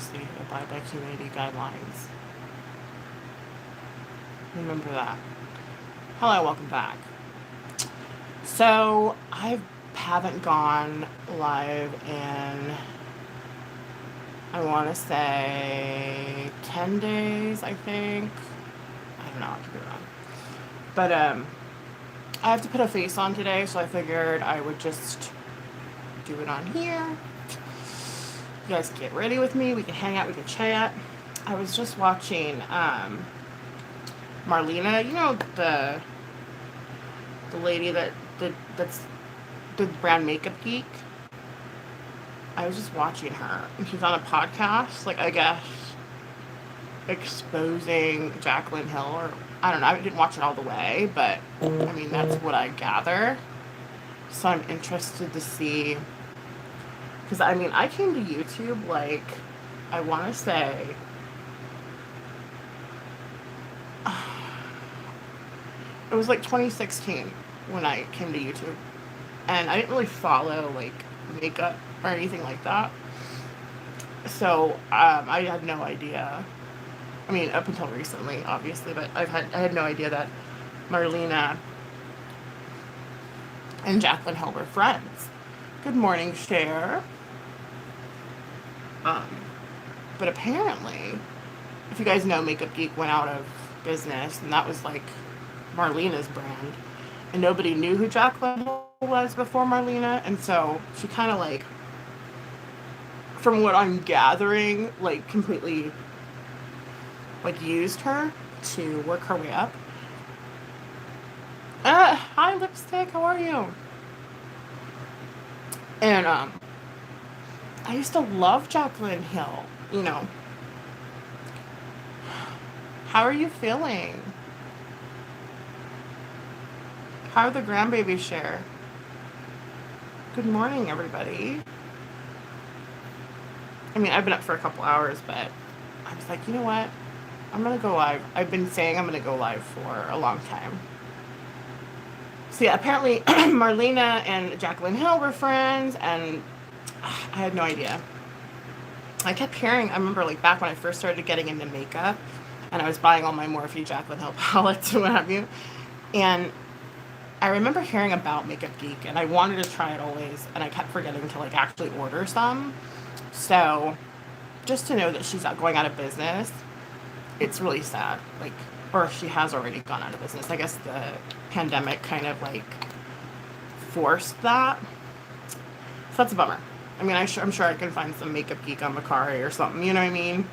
obviously abide by community guidelines. Remember that. Hello, welcome back. So I haven't gone live in, I want to say 10 days, I think. I don't know, I could be wrong. But I have to put a face on today, so I figured I would just do it on here. You guys get ready with me. We can hang out. We can chat. I was just watching Marlena. You know the lady that's the brand Makeup Geek. I was just watching her, and she's on a podcast. Like, I guess exposing Jaclyn Hill, or I don't know. I didn't watch it all the way, but I mean that's what I gather. So I'm interested to see. Because, I mean, I came to YouTube, like, I want to say, it was like 2016 when I came to YouTube. And I didn't really follow, like, makeup or anything like that. So, I had no idea. I mean, up until recently, obviously, but I had no idea that Marlena and Jaclyn Hill were friends. Good morning, Cher. But apparently, if you guys know, Makeup Geek went out of business, and that was like Marlena's brand, and nobody knew who Jaclyn was before Marlena, and so she kind of like, from what I'm gathering, like completely like used her to work her way up. Hi Lipstick, how are you? And I used to love Jaclyn Hill, you know. How are you feeling? How are the grandbabies, Share? Good morning, everybody. I mean, I've been up for a couple hours, but I was like, you know what? I'm going to go live. I've been saying I'm going to go live for a long time. So yeah, apparently Marlena and Jaclyn Hill were friends, and I had no idea. I kept hearing, I remember like back when I first started getting into makeup, and I was buying all my Morphe Jaclyn Hill palettes and what have you, and I remember hearing about Makeup Geek, and I wanted to try it always, and I kept forgetting to like actually order some. So just to know that she's going out of business, it's really sad. Like, or she has already gone out of business. I guess the pandemic kind of like forced that. So that's a bummer. I mean, I'm sure I can find some Makeup Geek on Macari or something, you know what I mean?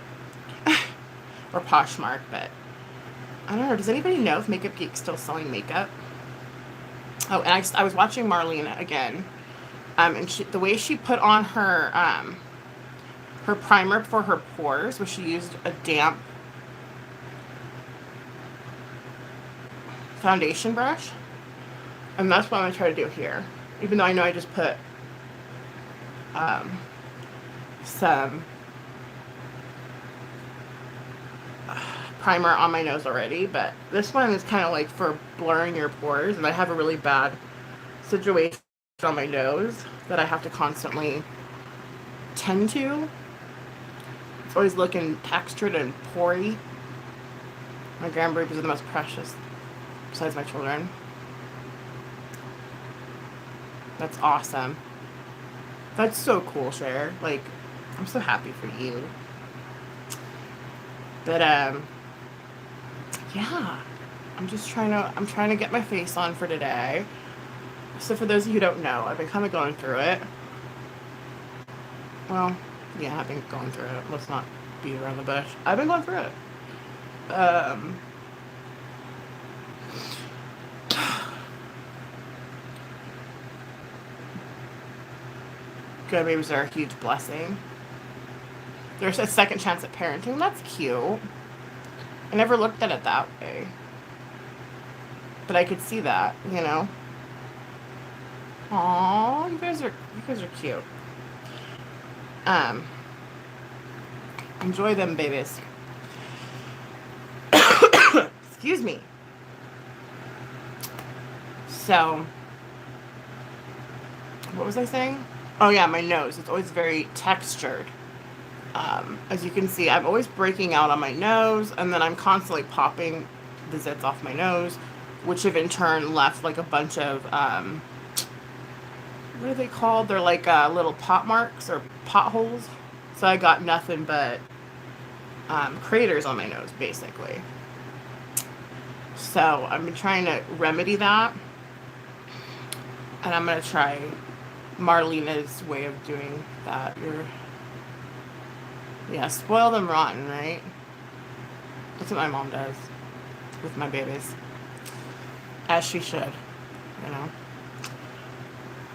Or Poshmark, but I don't know. Does anybody know if Makeup Geek's still selling makeup? Oh, and I was watching Marlena again, and the way she put on her her primer for her pores was she used a damp foundation brush, and that's what I'm gonna try to do here. Even though I know I just put some primer on my nose already, but this one is kind of like for blurring your pores, and I have a really bad situation on my nose that I have to constantly tend to. It's always looking textured and pory. My grandbabies are the most precious, besides my children. That's awesome. That's so cool, Cher. Like, I'm so happy for you. But yeah, I'm trying to get my face on for today. So for those of you who don't know, I've been kind of going through it. Well, yeah, I've been going through it. Let's not beat around the bush. I've been going through it. Grandbabies are a huge blessing. There's a second chance at parenting. That's cute. I never looked at it that way. But I could see that, you know. Aww, you guys are cute. Enjoy them babies. Excuse me. So, what was I saying? Oh yeah, my nose. It's always very textured. As you can see, I'm always breaking out on my nose, and then I'm constantly popping the zits off my nose, which have in turn left like a bunch of, what are they called? They're like little pot marks or potholes. So I got nothing but craters on my nose, basically. So I've been trying to remedy that, and I'm going to try Marlena's way of doing that. Yeah, spoil them rotten, right? That's what my mom does with my babies. As she should, you know.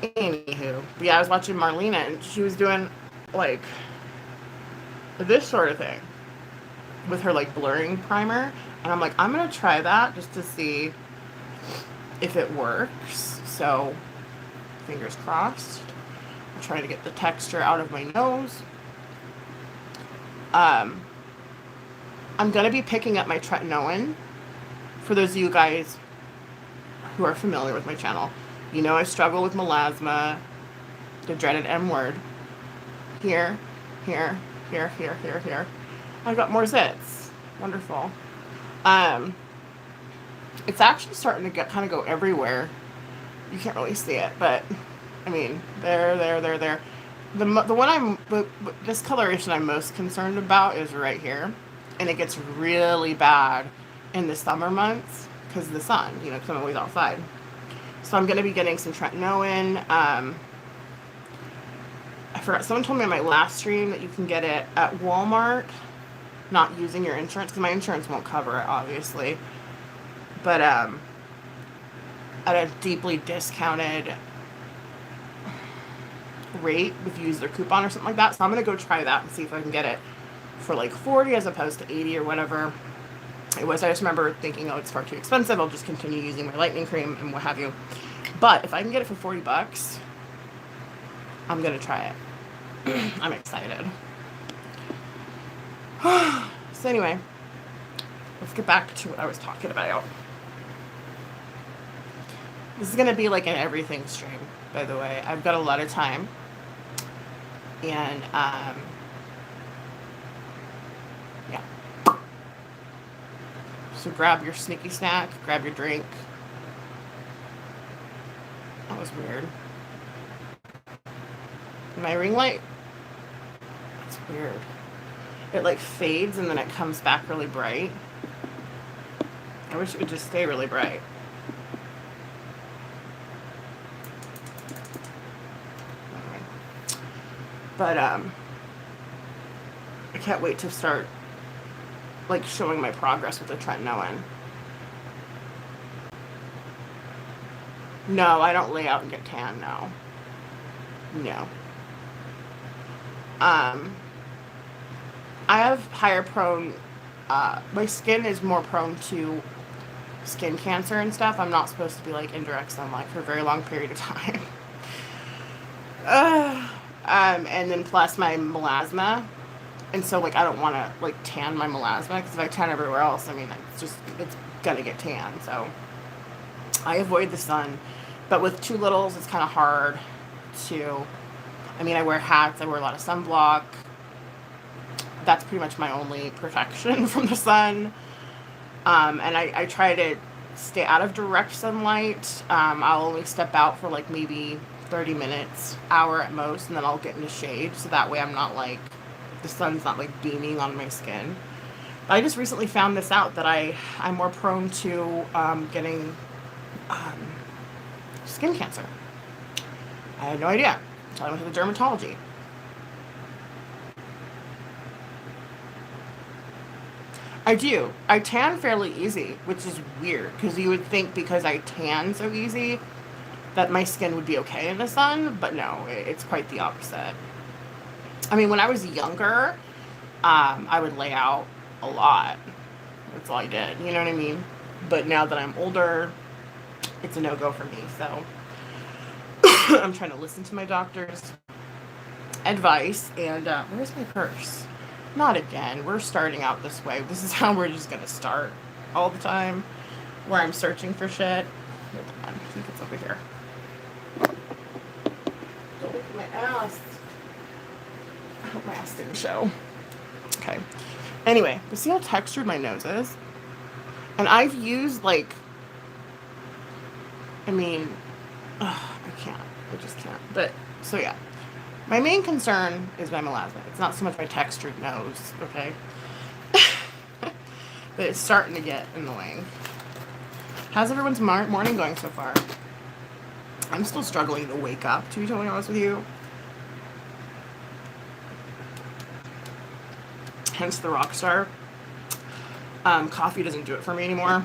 Anywho. But yeah, I was watching Marlena, and she was doing, like, this sort of thing with her, like, blurring primer. And I'm like, I'm going to try that just to see if it works. So, fingers crossed. I'm trying to get the texture out of my nose. I'm going to be picking up my tretinoin. For those of you guys who are familiar with my channel, you know I struggle with melasma, the dreaded M word. Here, here, here, here, here, here. I've got more zits. Wonderful. It's actually starting to kind of go everywhere. You can't really see it, but I mean, there. The discoloration I'm most concerned about is right here, and it gets really bad in the summer months because of the sun, you know, because I'm always outside. So I'm going to be getting some tretinoin. I forgot, someone told me on my last stream that you can get it at Walmart, not using your insurance, because my insurance won't cover it, obviously. But at a deeply discounted rate if you use their coupon or something like that. So I'm going to go try that and see if I can get it for like 40 as opposed to 80 or whatever it was. I just remember thinking, oh, it's far too expensive. I'll just continue using my lightening cream and what have you. But if I can get it for 40 bucks, I'm going to try it. I'm excited. So anyway, let's get back to what I was talking about. This is going to be like an everything stream, by the way. I've got a lot of time. And, yeah. So grab your sneaky snack, grab your drink. That was weird. My ring light? That's weird. It like fades and then it comes back really bright. I wish it would just stay really bright. But, I can't wait to start, like, showing my progress with the tretinoin. No, I don't lay out and get tan, no. No. I have higher prone, my skin is more prone to skin cancer and stuff. I'm not supposed to be, like, in direct sunlight for a very long period of time. And then plus my melasma, and so like I don't want to like tan my melasma, because if I tan everywhere else, I mean it's gonna get tan. So I avoid the sun, but with two littles it's kind of hard to. I mean, I wear hats, I wear a lot of sunblock. That's pretty much my only protection from the sun. And I try to stay out of direct sunlight. I'll only step out for like maybe 30 minutes, hour at most, and then I'll get in the shade, so that way I'm not like, the sun's not like beaming on my skin. But I just recently found this out, that I'm more prone to getting skin cancer. I had no idea until I went to the dermatology. I do. I tan fairly easy, which is weird, because you would think because I tan so easy that my skin would be okay in the sun, but no, it's quite the opposite. I mean, when I was younger, I would lay out a lot. That's all I did, you know what I mean? But now that I'm older, it's a no-go for me, so I'm trying to listen to my doctor's advice, and where's my purse? Not again. We're starting out this way. This is how we're just gonna start all the time, where I'm searching for shit. Hold on, I think it's over here. Don't look at my ass. I hope my ass didn't show. Anyway, but see how textured my nose is? And I've used, like, I mean, I can't. I just can't. But, so yeah. My main concern is my melasma. It's not so much my textured nose, okay? But it's starting to get annoying. How's everyone's morning going so far? I'm still struggling to wake up, to be totally honest with you. Hence the rock star. Coffee doesn't do it for me anymore.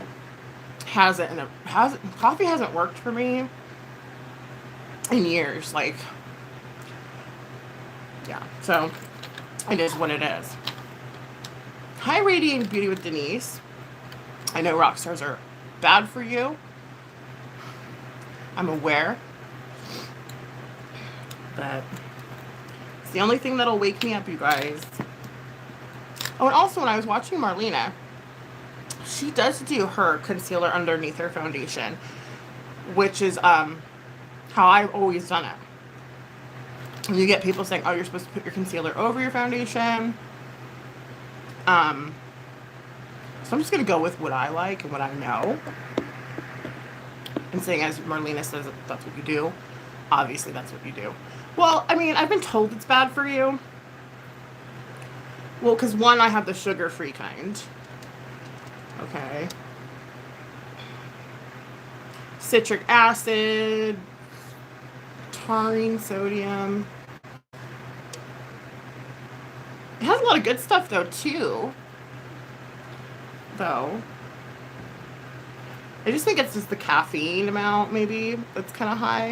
Coffee hasn't worked for me in years. Like, yeah. So it is what it is. Hi, Radiant Beauty with Denise. I know rock stars are bad for you. I'm aware. But it's the only thing that'll wake me up, you guys. Oh, and also when I was watching Marlena, she does do her concealer underneath her foundation, which is how I've always done it. You get people saying, oh, you're supposed to put your concealer over your foundation. So I'm just going to go with what I like and what I know. And saying, as Marlena says, that's what you do. Obviously, that's what you do. Well, I mean, I've been told it's bad for you. Well, because one, I have the sugar-free kind. Okay. Citric acid, taurine, sodium. It has a lot of good stuff, though, too. Though. I just think it's just the caffeine amount, maybe, that's kind of high.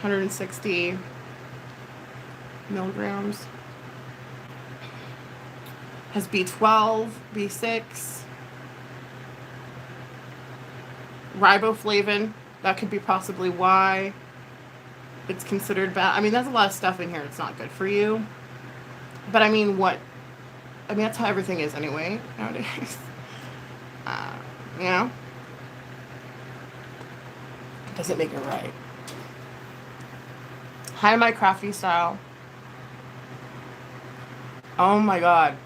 160 milligrams. Has B12, B6, riboflavin. That could be possibly why it's considered bad. I mean, there's a lot of stuff in here that's not good for you. But I mean, that's how everything is anyway nowadays. You know? Doesn't make it right. Hi, my crafty style. Oh my god.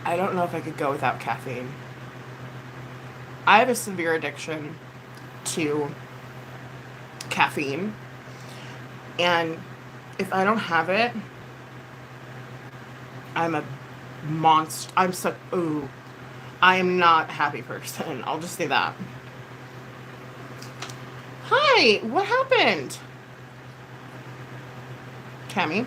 I don't know if I could go without caffeine. I have a severe addiction to caffeine. And if I don't have it, I'm a monster. I am not a happy person. I'll just say that. Hi, what happened? Cammy?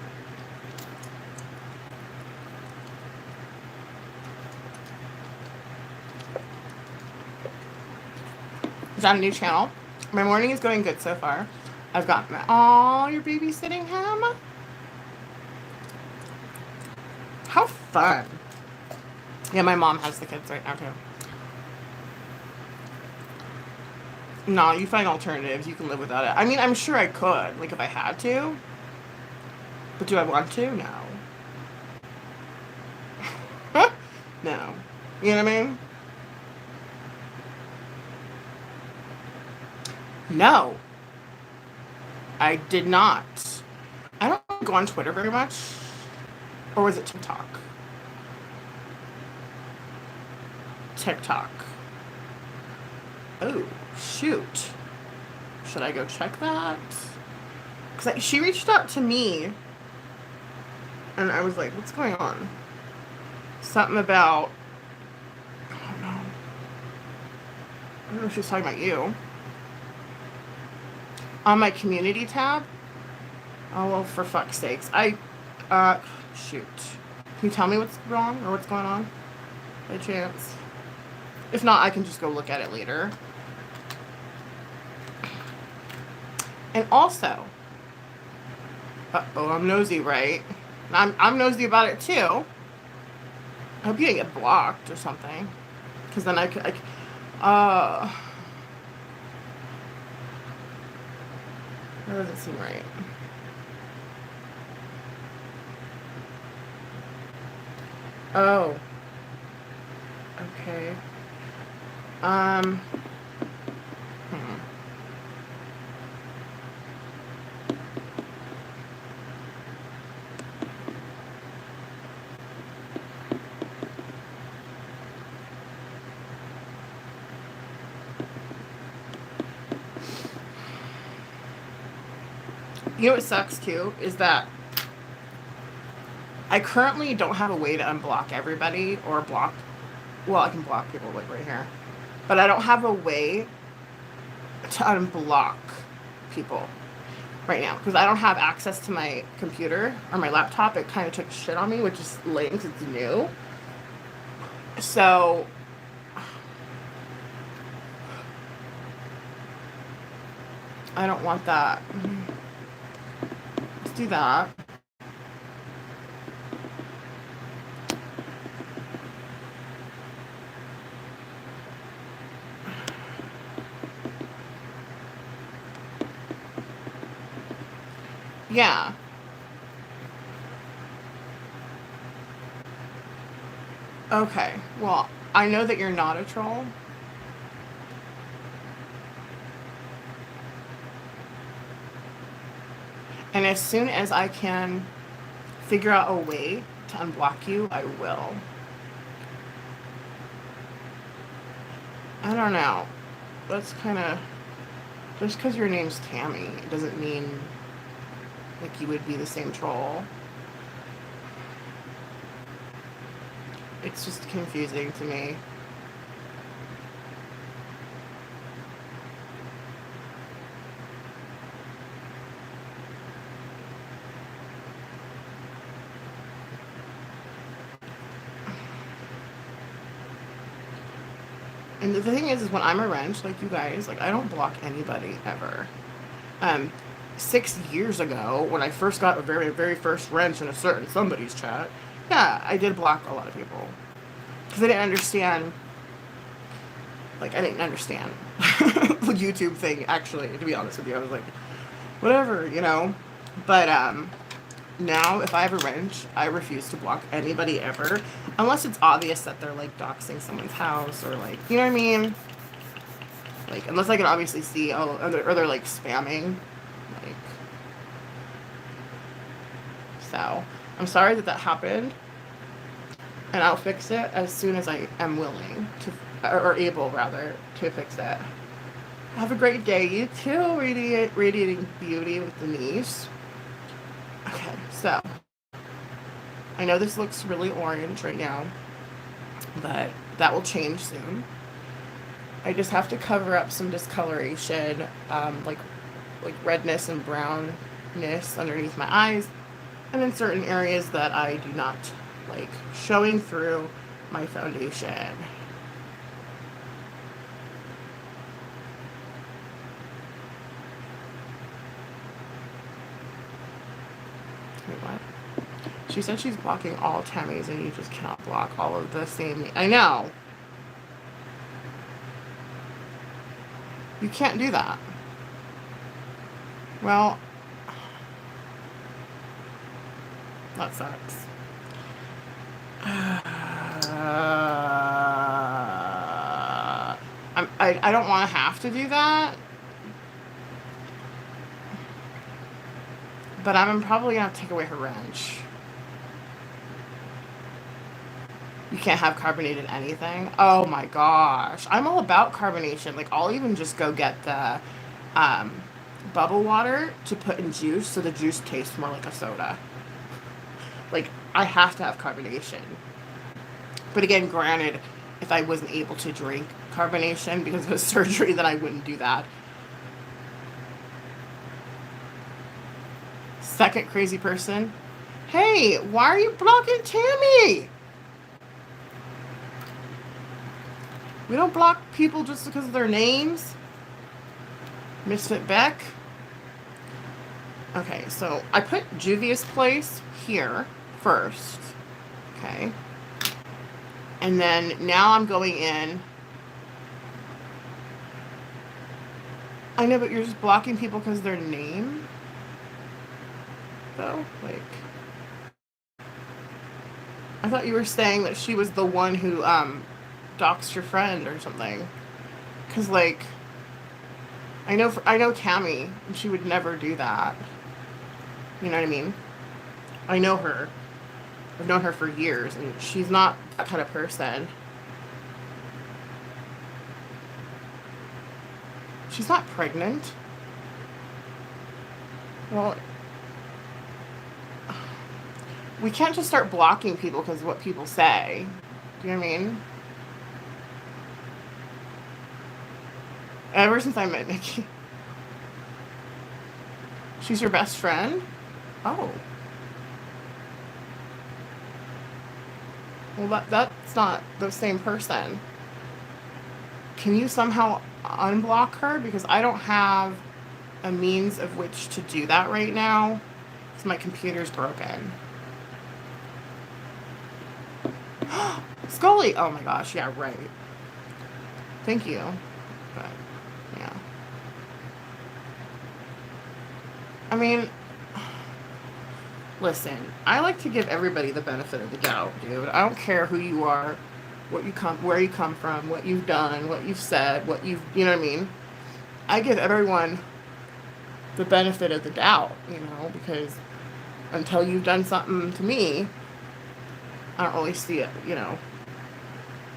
Is that a new channel? My morning is going good so far. I've got you're babysitting him? How fun. Yeah, my mom has the kids right now too. No, you find alternatives. You can live without it. I mean, I'm sure I could, like if I had to. But do I want to? No. No. You know what I mean? No. I did not. I don't go on Twitter very much. Or was it TikTok? TikTok. Oh, shoot. Should I go check that? Because she reached out to me. And I was like, what's going on? Something about... I don't know. I don't know if she's talking about you. On my community tab? Oh, well, for fuck's sakes. Shoot. Can you tell me what's wrong or what's going on? By chance? If not, I can just go look at it later. And also... I'm nosy, right? I'm nosy about it, too. I hope you didn't get blocked or something. Because then that doesn't seem right. Oh. Okay. You know what sucks too is that I currently don't have a way to unblock everybody or block. Well, I can block people like right here, but I don't have a way to unblock people right now because I don't have access to my computer or my laptop. It kind of took shit on me, which is lame because it's new. So I don't want that. Let's do that. Yeah. Okay. Well, I know that you're not a troll. And as soon as I can figure out a way to unblock you, I will. I don't know. That's kind of... Just because your name's Tammy, it doesn't mean like you would be the same troll. It's just confusing to me. And the thing is when I'm a wrench, like you guys, like I don't block anybody ever. 6 years ago, when I first got a very, very first wrench in a certain somebody's chat, yeah, I did block a lot of people. Because I didn't understand, like, I didn't understand the YouTube thing, actually, to be honest with you. I was like, whatever, you know? But, now, if I have a wrench, I refuse to block anybody ever. Unless it's obvious that they're, like, doxing someone's house or, like, you know what I mean? Like, unless I can obviously see, oh, or they're, like, spamming. Like, so, I'm sorry that that happened. And I'll fix it as soon as I am willing to, or able, rather, to fix it. Have a great day. You too, radiating beauty with Denise. Okay, so I know this looks really orange right now, but that will change soon. I just have to cover up some discoloration, like redness and brownness underneath my eyes, and in certain areas that I do not like showing through my foundation. Wait, what? She said she's blocking all Tammys and you just cannot block all of the same. I know. You can't do that. Well, that sucks. I don't want to have to do that. But I'm probably going to have to take away her wrench. You can't have carbonated anything? Oh my gosh. I'm all about carbonation. Like, I'll even just go get the bubble water to put in juice so the juice tastes more like a soda. Like, I have to have carbonation. But again, granted, if I wasn't able to drink carbonation because of a surgery, then I wouldn't do that. Second crazy person. Hey, why are you blocking Tammy? We don't block people just because of their names. Misfit Beck. Okay, so I put Juvia's Place here first. Okay. And then now I'm going in. I know, but you're just blocking people because of their name? Though? Like, I thought you were saying that she was the one who, doxed your friend or something. Because, like, I know Tammy, and she would never do that. You know what I mean? I know her. I've known her for years, and she's not that kind of person. She's not pregnant. Well, we can't just start blocking people because of what people say. Do you know what I mean? Ever since I met Nikki. She's your best friend? Oh. Well, that's not the same person. Can you somehow unblock her? Because I don't have a means of which to do that right now. Because my computer's broken. Scully! Oh my gosh, yeah, right. Thank you. But, yeah. I mean, listen, I like to give everybody the benefit of the doubt, dude. I don't care who you are, where you come from, what you've done, what you've said, you know what I mean? I give everyone the benefit of the doubt, because until you've done something to me, I don't really see it,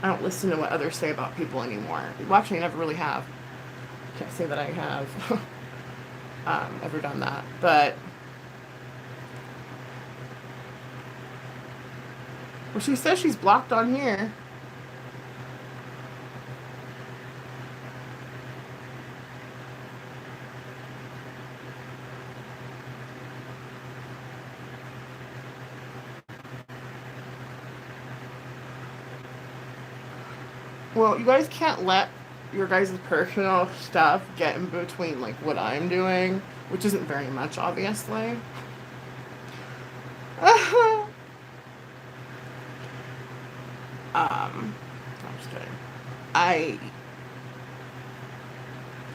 I don't listen to what others say about people anymore. Well, actually, I never really have. Can't say that I have ever done that. But, well, she says she's blocked on here. Well, you guys can't let your guys' personal stuff get in between, like, what I'm doing, which isn't very much, obviously. I'm just kidding. I,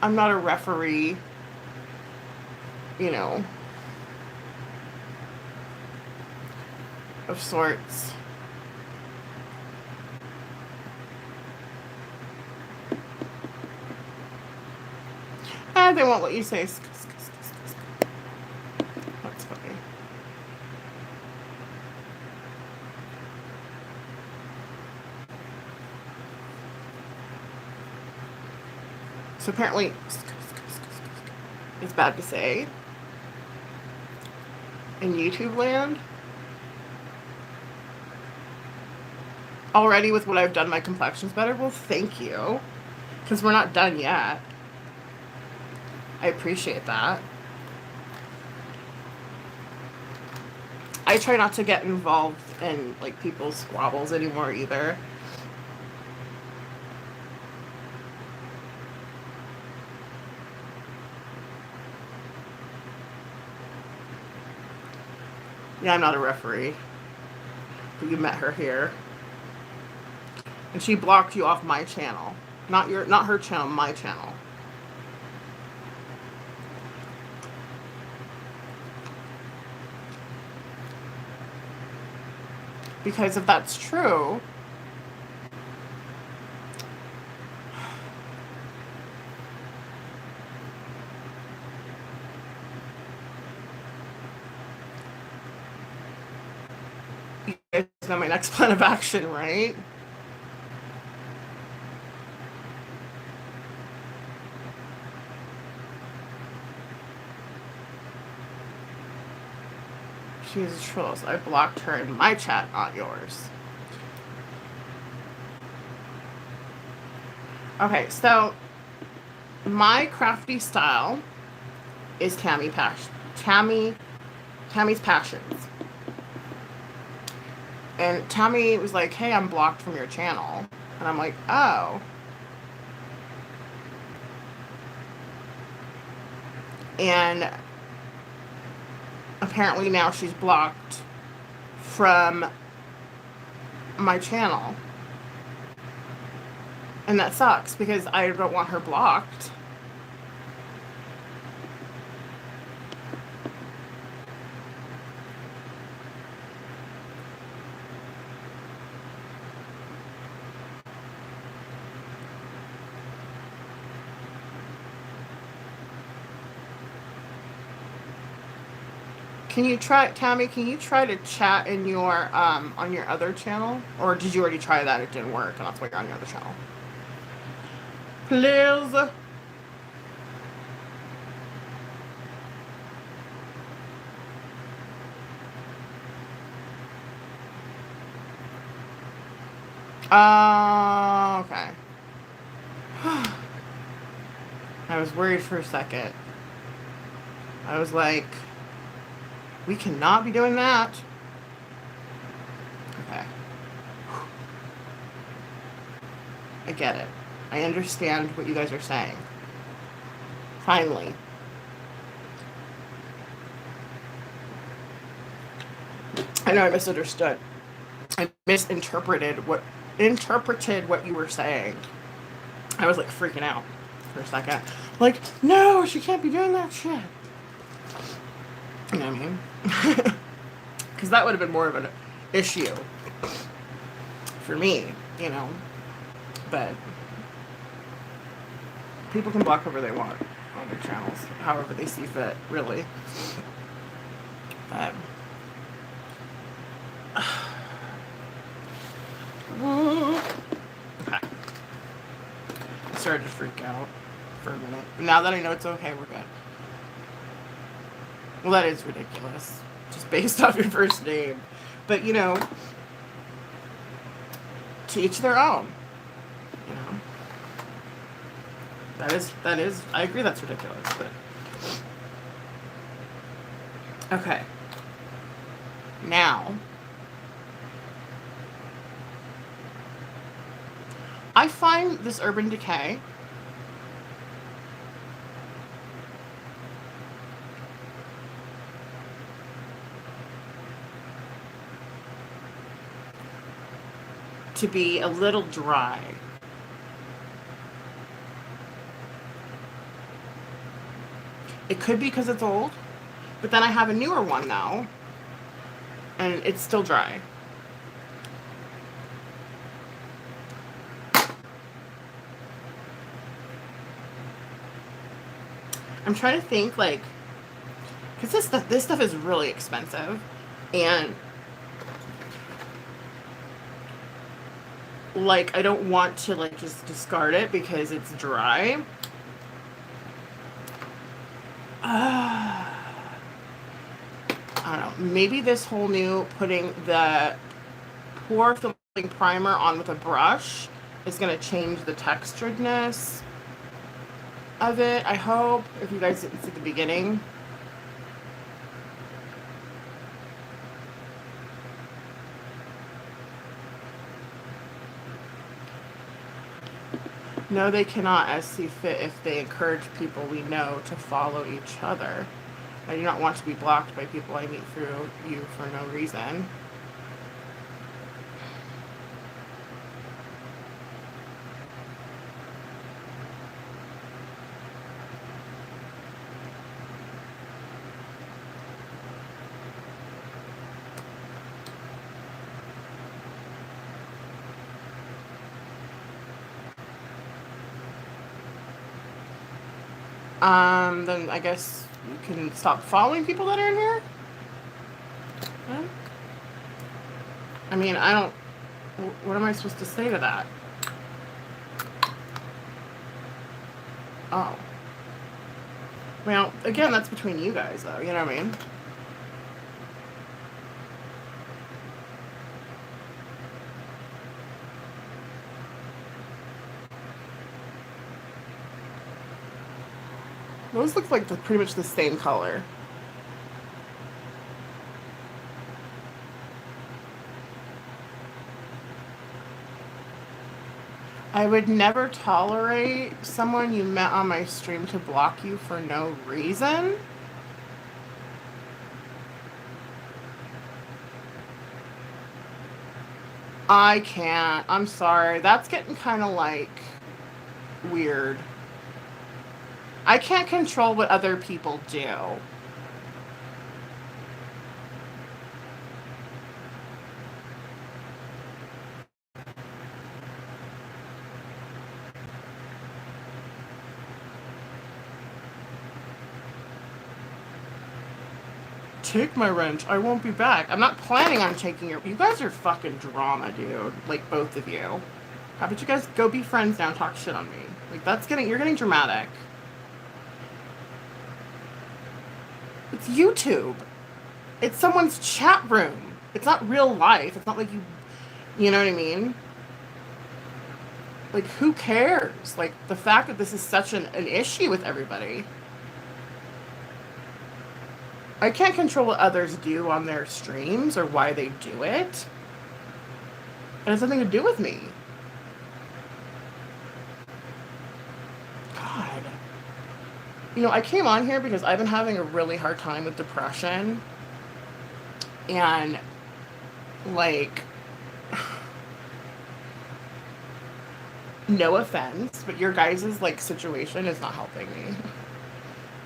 I'm not a referee, you know, of sorts. They won't let you say. That's funny. So apparently, it's bad to say in YouTube land. Already with what I've done, my complexion's better. Well, thank you. Because we're not done yet. I appreciate that. I try not to get involved in, like, people's squabbles anymore either. Yeah, I'm not a referee. But you met her here. And she blocked you off my channel. Not her channel, my channel. Because if that's true, you guys know my next plan of action, right? She is a troll, so I blocked her in my chat, not yours. Okay, so my crafty style is Tammy's Passions. And Tammy was like, hey, I'm blocked from your channel. And I'm like, oh. And apparently now she's blocked from my channel. And that sucks because I don't want her blocked. Can you try, Tammy, can you try to chat in your, on your other channel? Or did you already try that? It didn't work, and that's why you're on your other channel. Please. Okay. I was worried for a second. I was like, we cannot be doing that. Okay. I get it. I understand what you guys are saying. Finally. I know I misunderstood. I misinterpreted what you were saying. I was like freaking out for a second. Like, no, she can't be doing that shit. You know what I mean? Because that would have been more of an issue for me, you know. But people can block whoever they want on their channels, however they see fit, really. But okay. I started to freak out for a minute. But now that I know it's okay, we're good. Well, that is ridiculous. Just based off your first name. But, you know, to each their own. You know. That is, I agree that's ridiculous, but. Okay. Now. I find this Urban Decay to be a little dry. It could be because it's old, but then I have a newer one now, and it's still dry. I'm trying to think, like, because this stuff is really expensive, and like I don't want to like just discard it because it's dry. I don't know. Maybe this whole new putting the pore filling primer on with a brush is going to change the texturedness of it. I hope, if you guys didn't see the beginning. No, they cannot, as see fit, if they encourage people we know to follow each other. I do not want to be blocked by people I meet through you for no reason. Then I guess you can stop following people that are in here? Yeah. I mean, I don't... What am I supposed to say to that? Oh. Well, again, that's between you guys, though. You know what I mean? Those look like pretty much the same color. I would never tolerate someone you met on my stream to block you for no reason. I can't. I'm sorry. That's getting kind of like weird. I can't control what other people do. Take my wrench. I won't be back. I'm not planning on taking your... You guys are fucking drama, dude. Like, both of you. How about you guys go be friends now and talk shit on me? Like, that's getting... You're getting dramatic. It's YouTube. It's someone's chat room. It's not real life. It's not like you... You know what I mean? Like, who cares? Like, the fact that this is such an issue with everybody. I can't control what others do on their streams or why they do it. It has nothing to do with me. God. You know, I came on here because I've been having a really hard time with depression. And, like, no offense, but your guys' like situation is not helping me.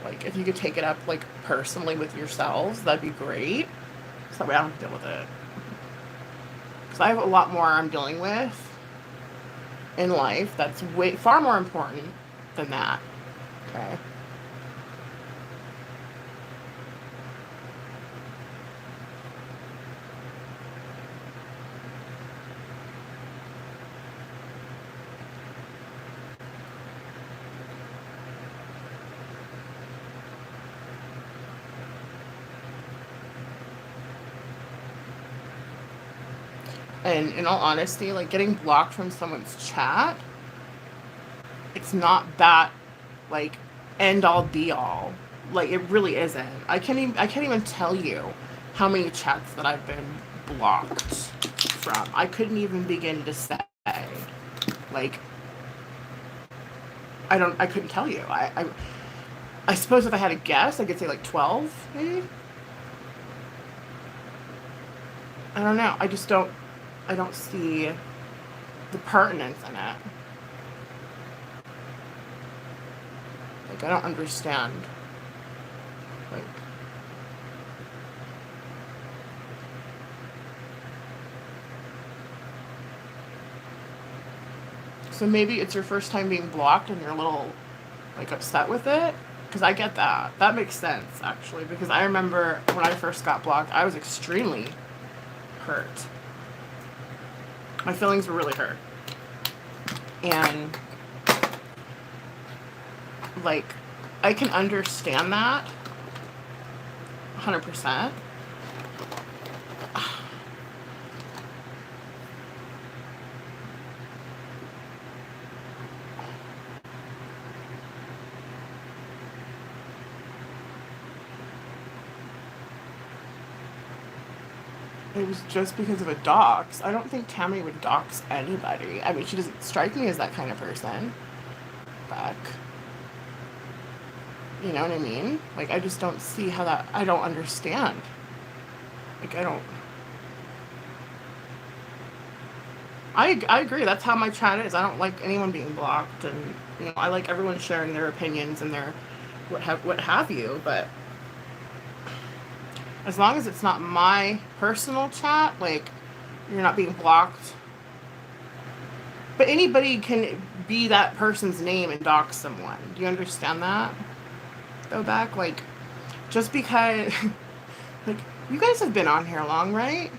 Like, if you could take it up like personally with yourselves, that'd be great. So that way I don't have to deal with it. Because I have a lot more I'm dealing with in life that's way far more important than that. Okay. And in all honesty, like getting blocked from someone's chat, it's not that like end all be all. Like it really isn't. I can't even tell you how many chats that I've been blocked from. I couldn't even begin to say. Like I couldn't tell you. I suppose if I had a guess, I could say like 12, maybe. I don't know. I don't see the pertinence in it. Like I don't understand. Like so maybe it's your first time being blocked and you're a little like upset with it. Because I get that. That makes sense actually. Because I remember when I first got blocked, I was extremely hurt. My feelings were really hurt. And like I can understand that 100%. It was just because of a dox. I don't think Tammy would dox anybody. I mean, she doesn't strike me as that kind of person. But, you know what I mean? Like, I just don't see how that. I don't understand. Like, I don't. I agree. That's how my chat is. I don't like anyone being blocked, and you know, I like everyone sharing their opinions and their what have you. But as long as it's not my personal chat, like you're not being blocked. But anybody can be that person's name and dox someone. Do you understand that? Though back, like, just because, like, you guys have been on here long, right?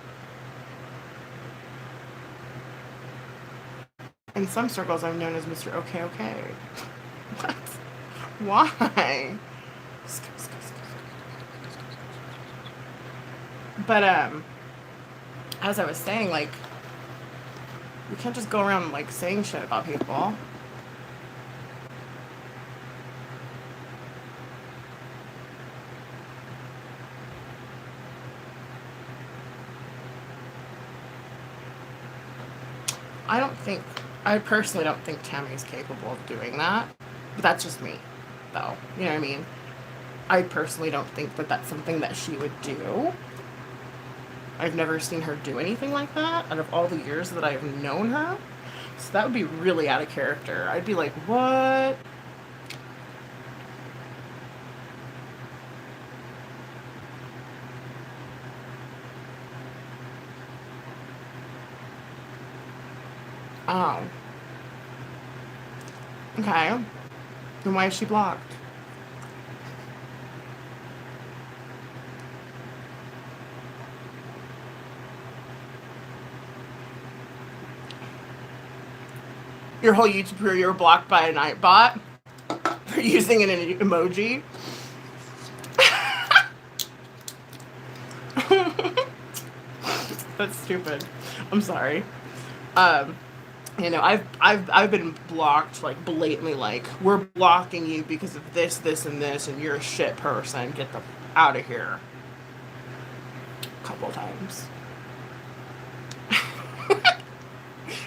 In some circles, I'm known as Mr. Okay, okay. What? Why? But as I was saying, like, you can't just go around like saying shit about people. I personally don't think Tammy's capable of doing that. But that's just me, though. You know what I mean? I personally don't think that that's something that she would do. I've never seen her do anything like that out of all the years that I've known her. So that would be really out of character. I'd be like, what? Oh. Okay. Then why is she blocked? Your whole YouTube career, you were blocked by a Nightbot for using an emoji. That's stupid. I'm sorry. You know, I've been blocked, like, blatantly, like, we're blocking you because of this, this, and this, and you're a shit person. Get the out of here. A couple times.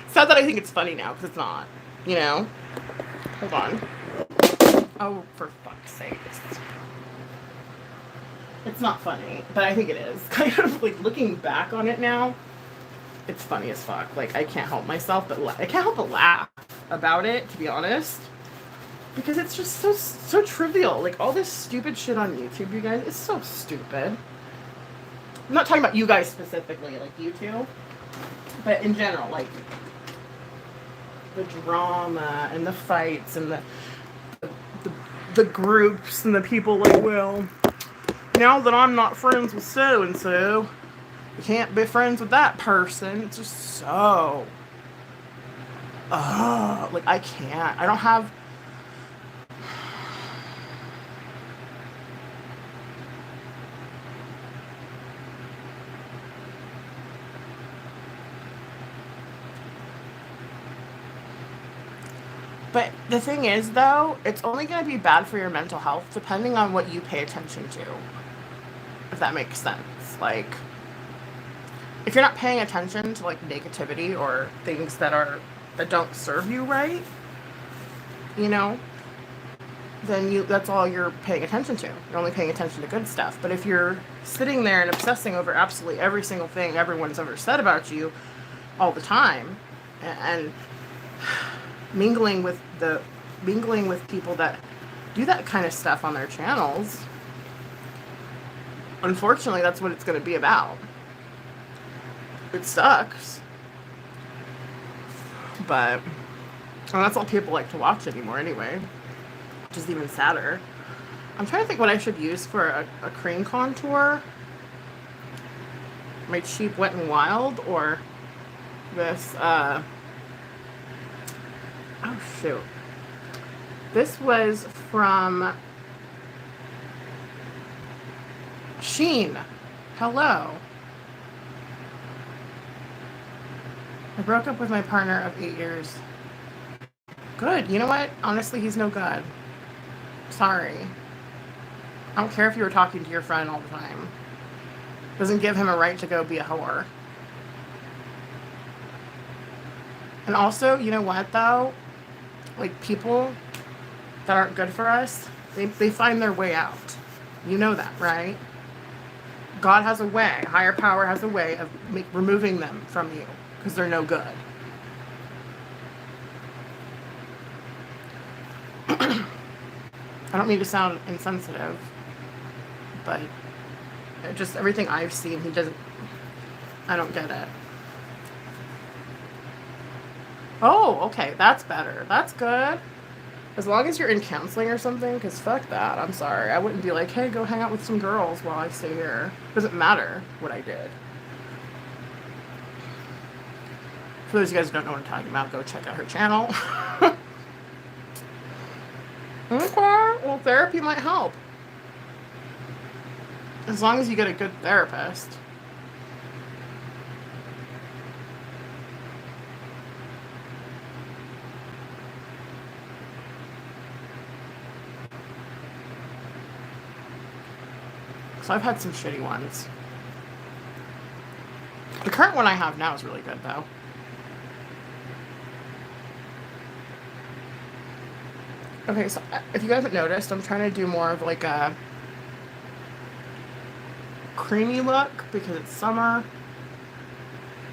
It's not that I think it's funny now, because it's not. You know? Hold on. Oh, for fuck's sake. It's not funny, but I think it is. Kind of, like, looking back on it now, it's funny as fuck. Like, I can't help myself, but I can't help but laugh about it, to be honest. Because it's just so trivial. Like, all this stupid shit on YouTube, you guys, it's so stupid. I'm not talking about you guys specifically, like you two, but in general, like, the drama and the fights and the groups and the people, like, well, now that I'm not friends with so and so, you can't be friends with that person. It's just so, like, I can't. I don't have. But the thing is, though, it's only going to be bad for your mental health depending on what you pay attention to. If that makes sense. Like, if you're not paying attention to, like, negativity or things that don't serve you right, you know, then that's all you're paying attention to. You're only paying attention to good stuff. But if you're sitting there and obsessing over absolutely every single thing everyone's ever said about you all the time, and mingling with people that do that kind of stuff on their channels, unfortunately, that's what it's going to be about. It sucks, but that's all people like to watch anymore anyway, which is even sadder. I'm trying to think what I should use for a cream contour. My cheap Wet n Wild, or this, oh shoot. This was from Sheen. Hello. I broke up with my partner of 8 years. Good. You know what? Honestly, he's no good. Sorry. I don't care if you were talking to your friend all the time. Doesn't give him a right to go be a whore. And also, you know what, though? Like, people that aren't good for us, they find their way out. You know that, right? God has a way. Higher power has a way of removing them from you because they're no good. I don't mean to sound insensitive, but just everything I've seen, I don't get it. Oh, okay, that's better. That's good. As long as you're in counseling or something, because fuck that. I'm sorry. I wouldn't be like, hey, go hang out with some girls while I stay here. Doesn't matter what I did. For those of you guys who don't know what I'm talking about, go check out her channel. Okay, well, therapy might help. As long as you get a good therapist. So I've had some shitty ones. The current one I have now is really good, though. Okay, so if you haven't noticed, I'm trying to do more of like a creamy look because it's summer.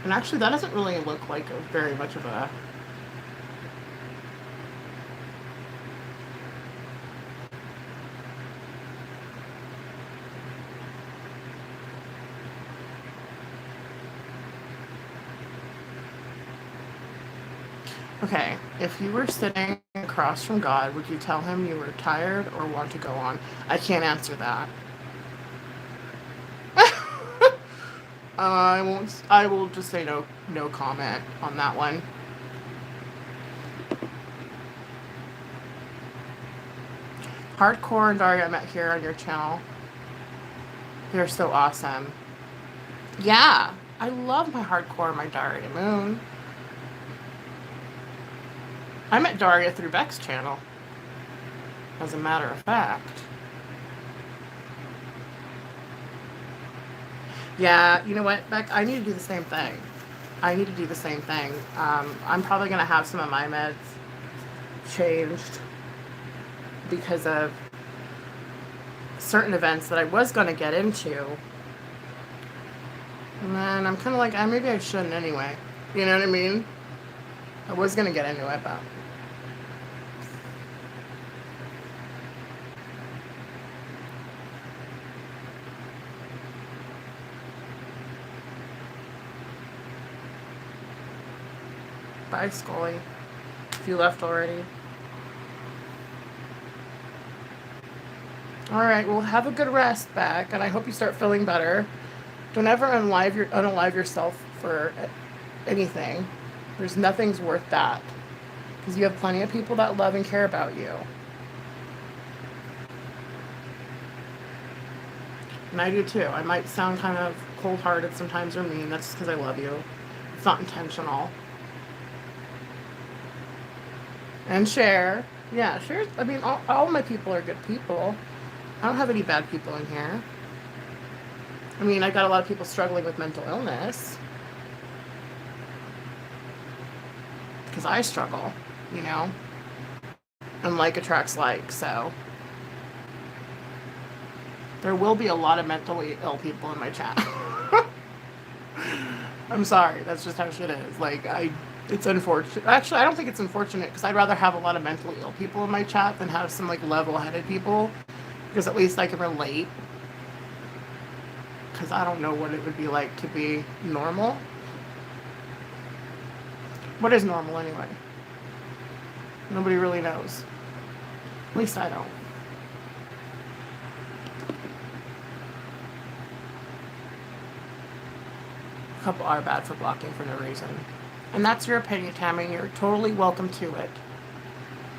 And actually, that doesn't really look like very much of a... Okay, if you were sitting across from God, would you tell him you were tired or want to go on? I can't answer that. I will just say no comment on that one. Hardcore and Daria I met here on your channel. They're so awesome. Yeah, I love my Hardcore and my Daria Moon. I met Daria through Beck's channel, as a matter of fact. Yeah, you know what, Beck? I need to do the same thing. I need to do the same thing. I'm probably going to have some of my meds changed because of certain events that I was going to get into. And then I'm kind of like, maybe I shouldn't anyway. You know what I mean? I was going to get into it, but... Bye, Scully. If you left already. Alright, well, have a good rest, Beck, and I hope you start feeling better. Don't ever unalive yourself for anything. There's nothing's worth that. Because you have plenty of people that love and care about you. And I do too. I might sound kind of cold-hearted sometimes or mean. That's just because I love you. It's not intentional. And share. Yeah, share. I mean, all my people are good people. I don't have any bad people in here. I mean, I got a lot of people struggling with mental illness. Because I struggle, you know? And like attracts like, so. There will be a lot of mentally ill people in my chat. I'm sorry, that's just how shit is. Like, it's unfortunate. Actually, I don't think it's unfortunate, because I'd rather have a lot of mentally ill people in my chat than have some, like, level-headed people. Because at least I can relate. Because I don't know what it would be like to be normal. What is normal, anyway? Nobody really knows. At least I don't. A couple are bad for blocking for no reason. And that's your opinion, Tammy. You're totally welcome to it.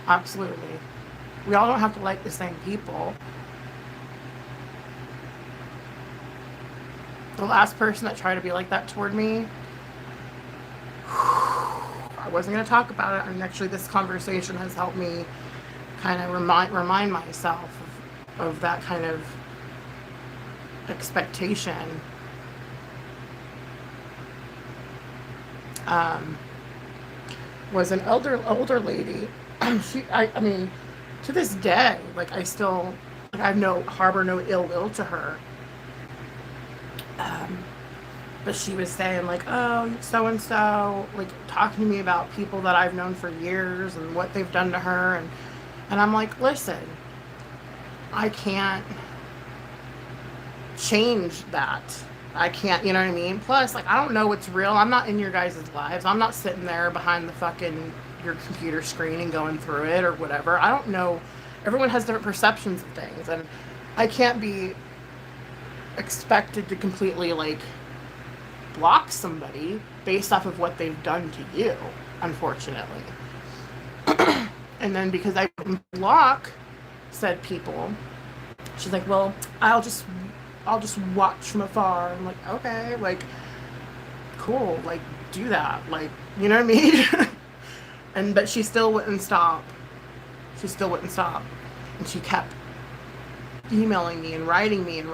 Absolutely. We all don't have to like the same people. The last person that tried to be like that toward me, I wasn't going to talk about it. And actually, this conversation has helped me kind of remind myself of that kind of expectation. Was an older lady. I mean, to this day, like, I still, like, harbor no ill will to her. But she was saying, like, oh, so-and-so, like, talking to me about people that I've known for years and what they've done to her. And I'm like, listen, I can't change that. I can't, you know what I mean? Plus, like, I don't know what's real. I'm not in your guys' lives. I'm not sitting there behind your computer screen and going through it or whatever. I don't know. Everyone has different perceptions of things. And I can't be expected to completely, like, block somebody based off of what they've done to you, unfortunately. And then because I didn't block said people, she's like, well, I'll just watch from afar. I'm like, okay, like, cool, like, do that, like, you know what I mean? But she still wouldn't stop. And she kept emailing me and writing me and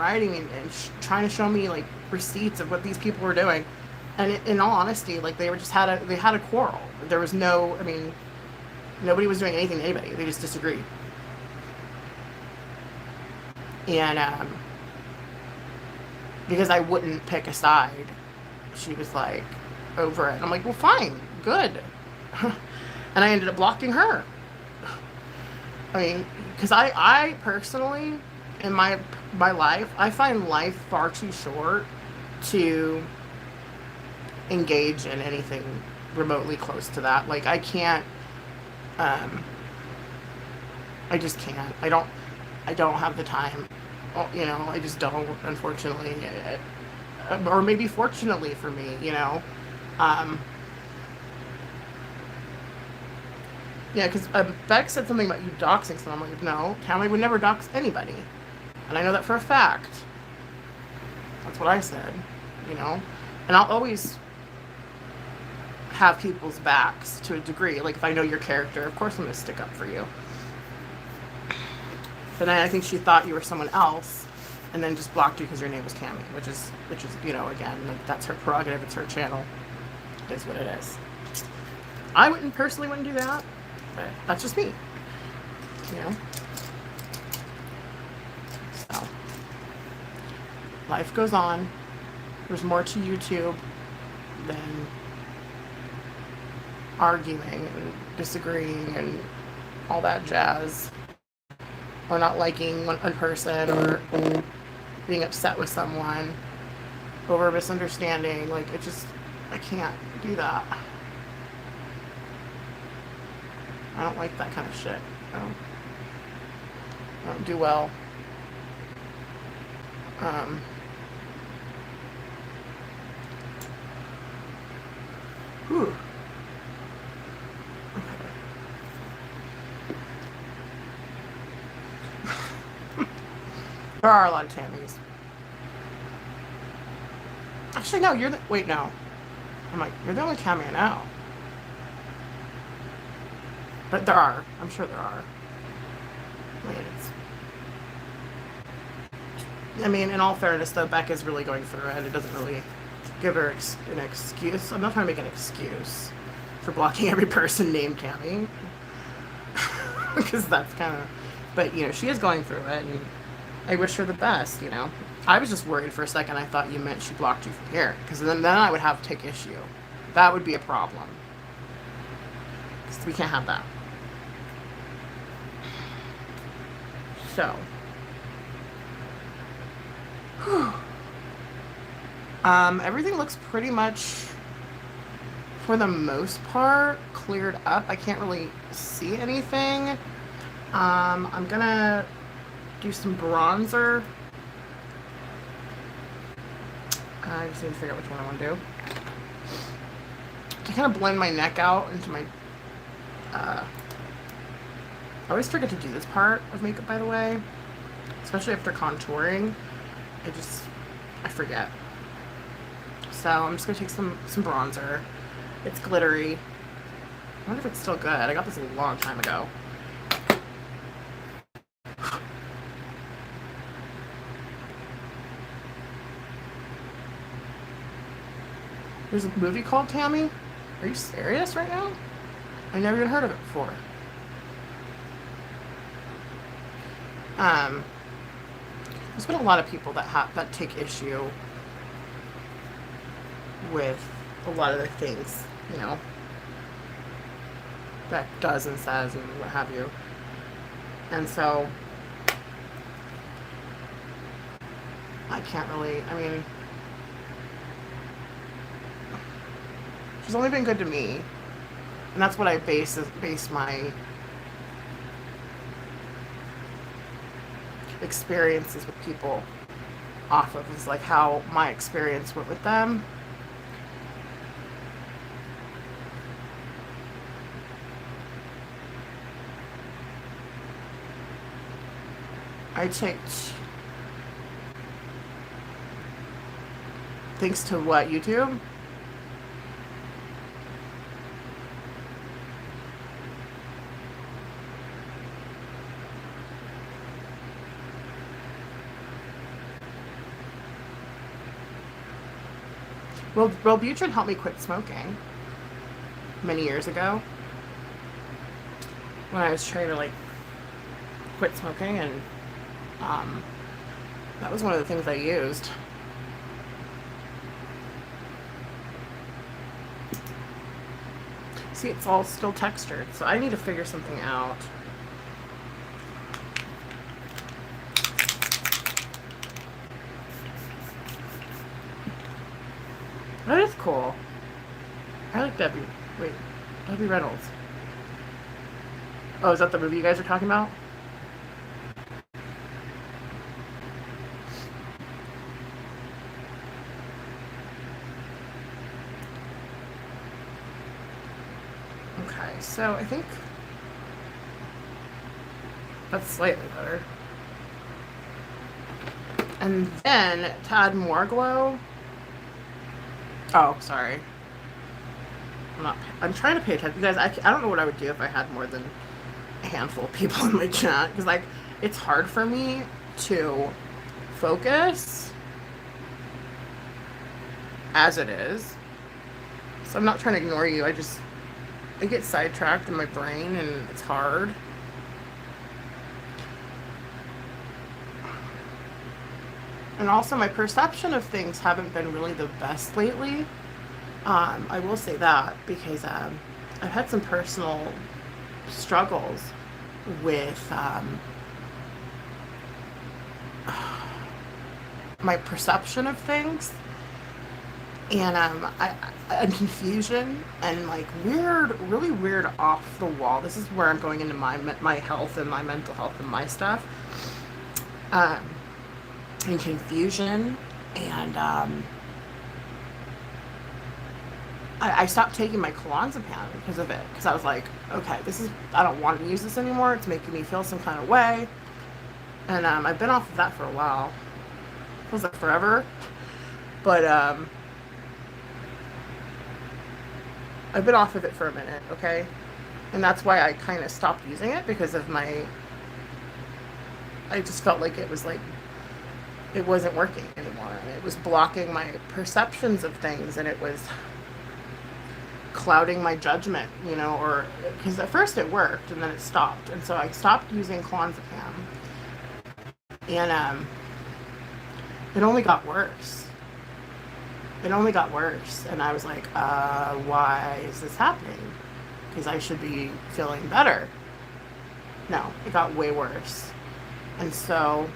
trying to show me, like, receipts of what these people were doing. And in all honesty, like, they had a quarrel. There was nobody was doing anything to anybody. They just disagreed. And because I wouldn't pick a side, she was like, over it. And I'm like, well, fine, good. And I ended up blocking her. I mean, because I personally, in my life, I find life far too short to engage in anything remotely close to that. Like, I can't, I just can't. I don't have the time. You know, I just don't, unfortunately. Or maybe fortunately for me, you know. Yeah, because Beck said something about you doxing someone. I'm like, no, Tammy would never dox anybody. And I know that for a fact. That's what I said, you know. And I'll always have people's backs to a degree. Like if I know your character, of course I'm going to stick up for you. But then I think she thought you were someone else, and then just blocked you because your name was Cammy, which is you know, again, like that's her prerogative. It's her channel. It is what it is. I personally wouldn't do that, but that's just me. You know. So life goes on. There's more to YouTube than arguing and disagreeing and all that jazz, or not liking one person, or being upset with someone over a misunderstanding. Like, I can't do that. I don't like that kind of shit. I don't do well. Whew. There are a lot of Tammys. Actually, no, wait, no. I'm like, you're the only Cammy I know. But there are. I'm sure there are. I mean, in all fairness, though, Becca's really going through it. It doesn't really give her an excuse. I'm not trying to make an excuse for blocking every person named Cammy. Because that's kind of... But, you know, she is going through it, and I wish her the best, you know. I was just worried for a second. I thought you meant she blocked you from here. Because then I would have to take issue. That would be a problem. Because we can't have that. So. Everything looks pretty much, for the most part, cleared up. I can't really see anything. I'm gonna do some bronzer. I just need to figure out which one I want to do. To kind of blend my neck out into my... I always forget to do this part of makeup, by the way. Especially after contouring. I forget. So I'm just going to take some bronzer. It's glittery. I wonder if it's still good. I got this a long time ago. There's a movie called Tammy? Are you serious right now? I never even heard of it before. There's been a lot of people that take issue with a lot of the things, you know, that does and says and what have you. And so I can't really, I mean, she's only been good to me, and that's what I base my experiences with people off of, is like how my experience went with them. I take, thanks to what, YouTube? Well, Wellbutrin helped me quit smoking many years ago when I was trying to, like, quit smoking, and that was one of the things I used. See, it's all still textured, so I need to figure something out. That is cool. I like Debbie. Wait, Debbie Reynolds. Oh, is that the movie you guys are talking about? Okay, so I think that's slightly better. And then to add more glow. Oh, sorry. I'm trying to pay attention. You guys, I don't know what I would do if I had more than a handful of people in my chat. Because, like, it's hard for me to focus as it is. So I'm not trying to ignore you. I get sidetracked in my brain and it's hard. And also my perception of things haven't been really the best lately. I will say that because I've had some personal struggles with my perception of things, and and confusion and like really weird off the wall. This is where I'm going into my health and my mental health and my stuff, and confusion, and I stopped taking my clonazepam because of it. Because I was like, okay, I don't want to use this anymore. It's making me feel some kind of way. And I've been off of that for a while. Feels like forever. But I've been off of it for a minute, okay? And that's why I kind of stopped using it, because of I just felt like it wasn't working anymore. And it was blocking my perceptions of things, and it was clouding my judgment, or because at first it worked and then it stopped, and so I stopped using clonazepam, and it only got worse. And I was like, why is this happening? Because I should be feeling better. No, it got way worse. And so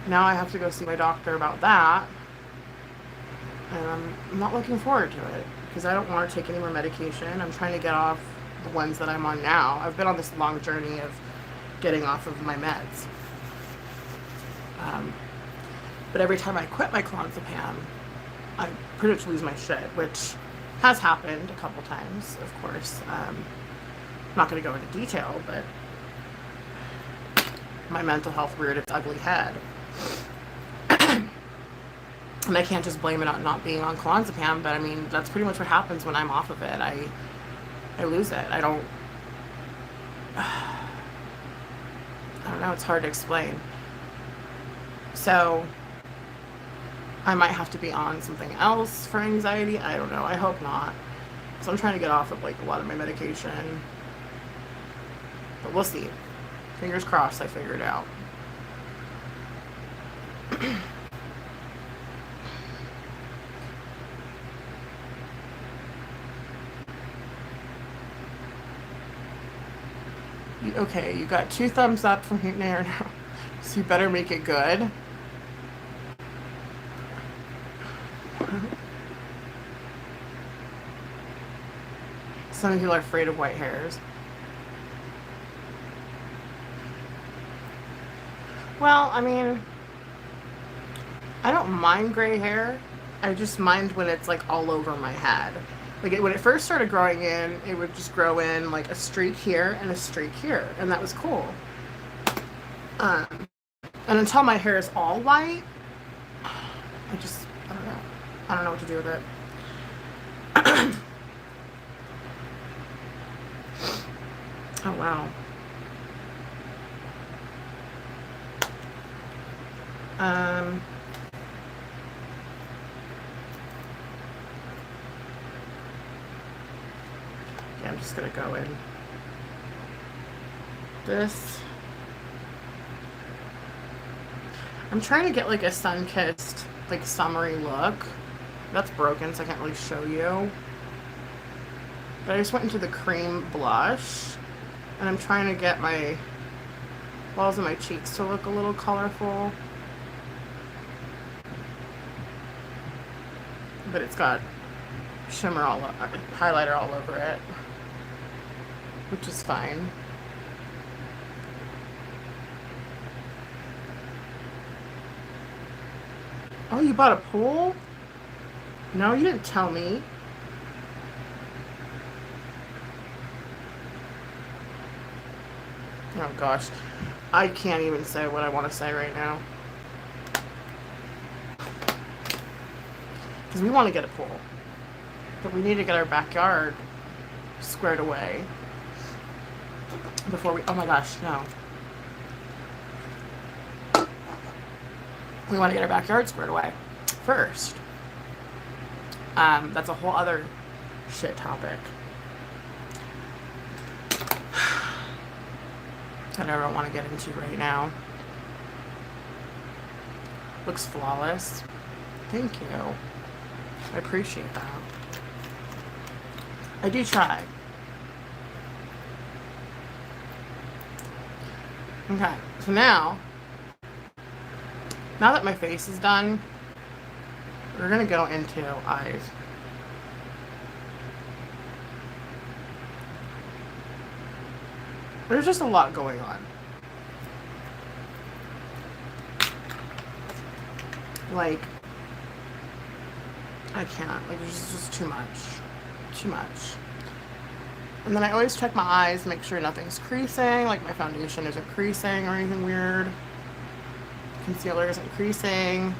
now I have to go see my doctor about that, and I'm not looking forward to it, because I don't want to take any more medication. I'm trying to get off the ones that I'm on now. I've been on this long journey of getting off of my meds. But every time I quit my clonazepam, I pretty much lose my shit, which has happened a couple times, of course. I'm not going to go into detail, but my mental health reared its ugly head. And I can't just blame it on not being on clonazepam, but I mean, that's pretty much what happens when I'm off of it. I lose it. I don't know, it's hard to explain. So I might have to be on something else for anxiety. I don't know. I hope not. So I'm trying to get off of like a lot of my medication. But we'll see. Fingers crossed I figure it out. Okay, you got 2 thumbs up from here now, so you better make it good. Some people are afraid of white hairs. Well, I mean, I don't mind gray hair. I just mind when it's like all over my head. Like when it first started growing in, it would just grow in like a streak here and a streak here, and that was cool. And until my hair is all white, I don't know. I don't know what to do with it. Oh, wow. Yeah, I'm just gonna go in this. I'm trying to get like a sun-kissed, like summery look. That's broken, so I can't really show you. But I just went into the cream blush, and I'm trying to get my balls of my cheeks to look a little colorful. But it's got shimmer highlighter all over it, which is fine. Oh, you bought a pool? No, you didn't tell me. Oh gosh, I can't even say what I want to say right now. Because we want to get a pool. But we need to get our backyard squared away before we, oh my gosh, no. We want to get our backyard squared away first. That's a whole other shit topic that I don't want to get into right now. Looks flawless. Thank you. I appreciate that. I do try. Okay, so now that my face is done, we're gonna go into eyes. There's just a lot going on. Like, I can't. Like, there's just too much. Too much. And then I always check my eyes, make sure nothing's creasing, like my foundation isn't creasing or anything weird. Concealer isn't creasing.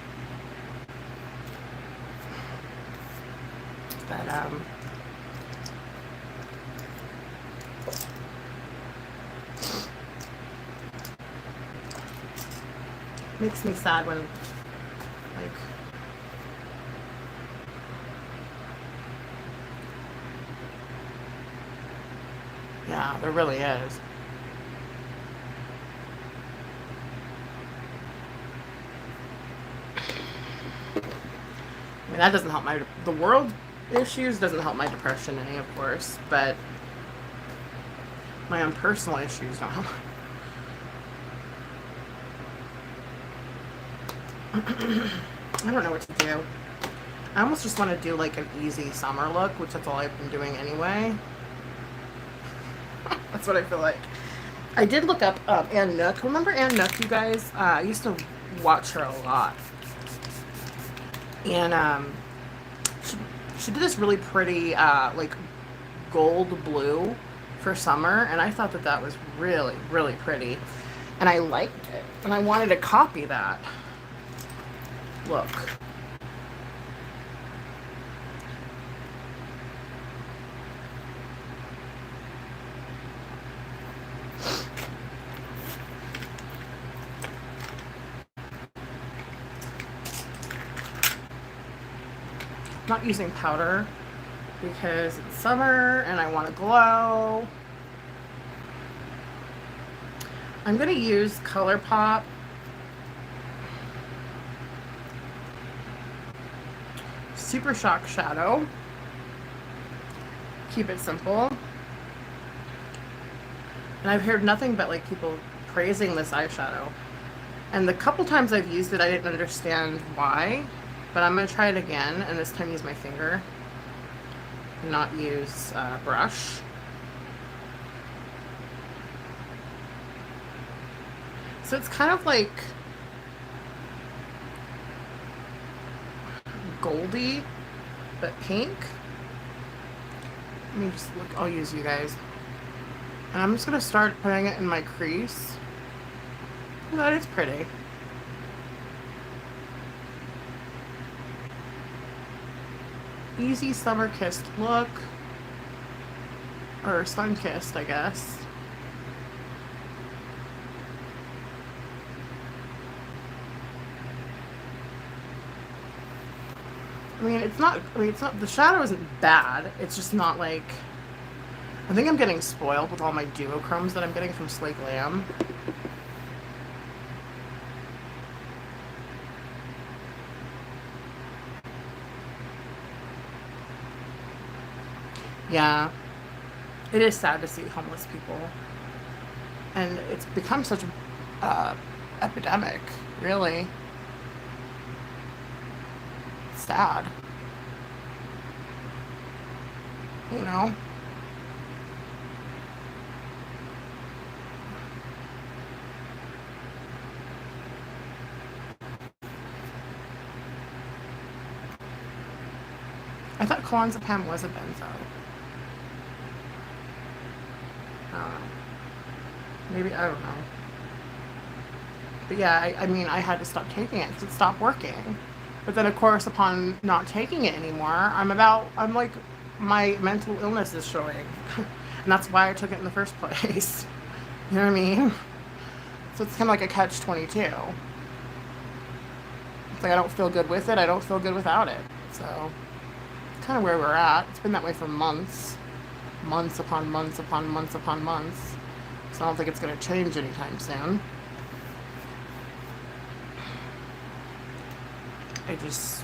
But, makes me sad when, like, yeah, there really is. I mean, that doesn't help the world issues doesn't help my depression any, of course, but my own personal issues don't help. I don't know what to do. I almost just want to do like an easy summer look, which that's all I've been doing anyway. That's what I feel like. I did look up Ann Nook. Remember Ann Nook, you guys? I used to watch her a lot. And she did this really pretty like gold blue for summer, and I thought that was really, really pretty. And I liked it. And I wanted to copy that look. I'm not using powder because it's summer and I want to glow. I'm going to use ColourPop Super Shock Shadow. Keep it simple. And I've heard nothing but like people praising this eyeshadow. And the couple times I've used it, I didn't understand why. But I'm going to try it again, and this time use my finger, not use brush. So it's kind of like goldy, but pink. Let me just look, I'll use you guys. And I'm just going to start putting it in my crease. That is pretty. Easy summer kissed look, or sun kissed, I guess. I mean, it's not, the shadow isn't bad, it's just not like, I think I'm getting spoiled with all my duochromes that I'm getting from Slay Glam. Yeah, it is sad to see homeless people, and it's become such a epidemic, really. It's sad, you know? I thought clonazepam was a benzo. Maybe, I don't know. But yeah, I mean, I had to stop taking it because it stopped working. But then, of course, upon not taking it anymore, I'm like my mental illness is showing. And that's why I took it in the first place. You know what I mean? So it's kind of like a catch-22. It's like I don't feel good with it. I don't feel good without it. So it's kind of where we're at. It's been that way for months. Months upon months upon months upon months. So I don't think it's going to change anytime soon. I just...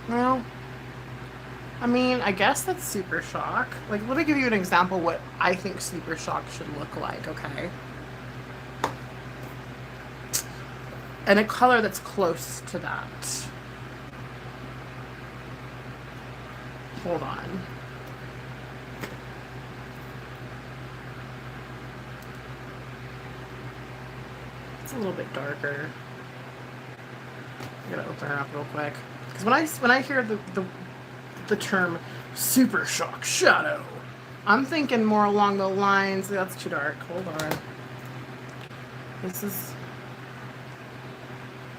Well, I mean, I guess that's super shock. Like, let me give you an example what I think super shock should look like, okay? And a color that's close to that. Hold on. It's a little bit darker. I gotta open her up real quick. Because when I hear the term super shock shadow, I'm thinking more along the lines. That's too dark. Hold on.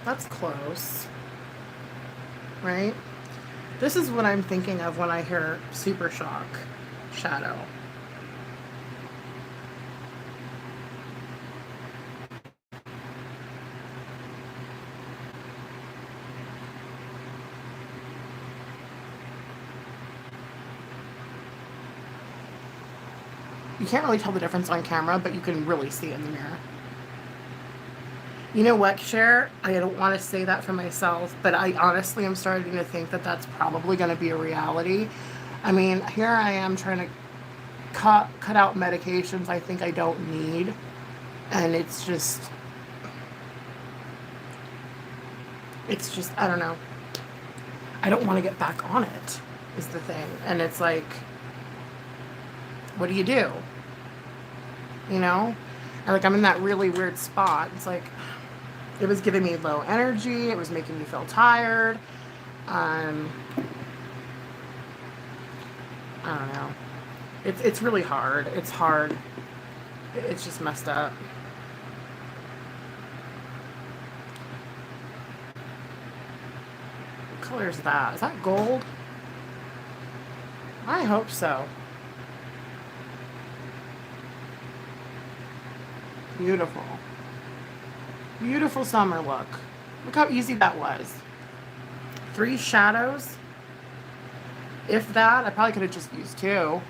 That's close, right? This is what I'm thinking of when I hear super shock shadow. You can't really tell the difference on camera, but you can really see it in the mirror. You know what, Cher? I don't want to say that for myself, but I honestly am starting to think that that's probably going to be a reality. I mean, here I am trying to cut out medications I think I don't need, and it's just, I don't know. I don't want to get back on it, is the thing. And it's like, what do? You know? And like, I'm in that really weird spot. It's like, it was giving me low energy. It was making me feel tired. I don't know. It's really hard. It's hard. It's just messed up. What color is that? Is that gold? I hope so. Beautiful. Beautiful summer look. Look how easy that was. 3 shadows. If that, I probably could have just used 2.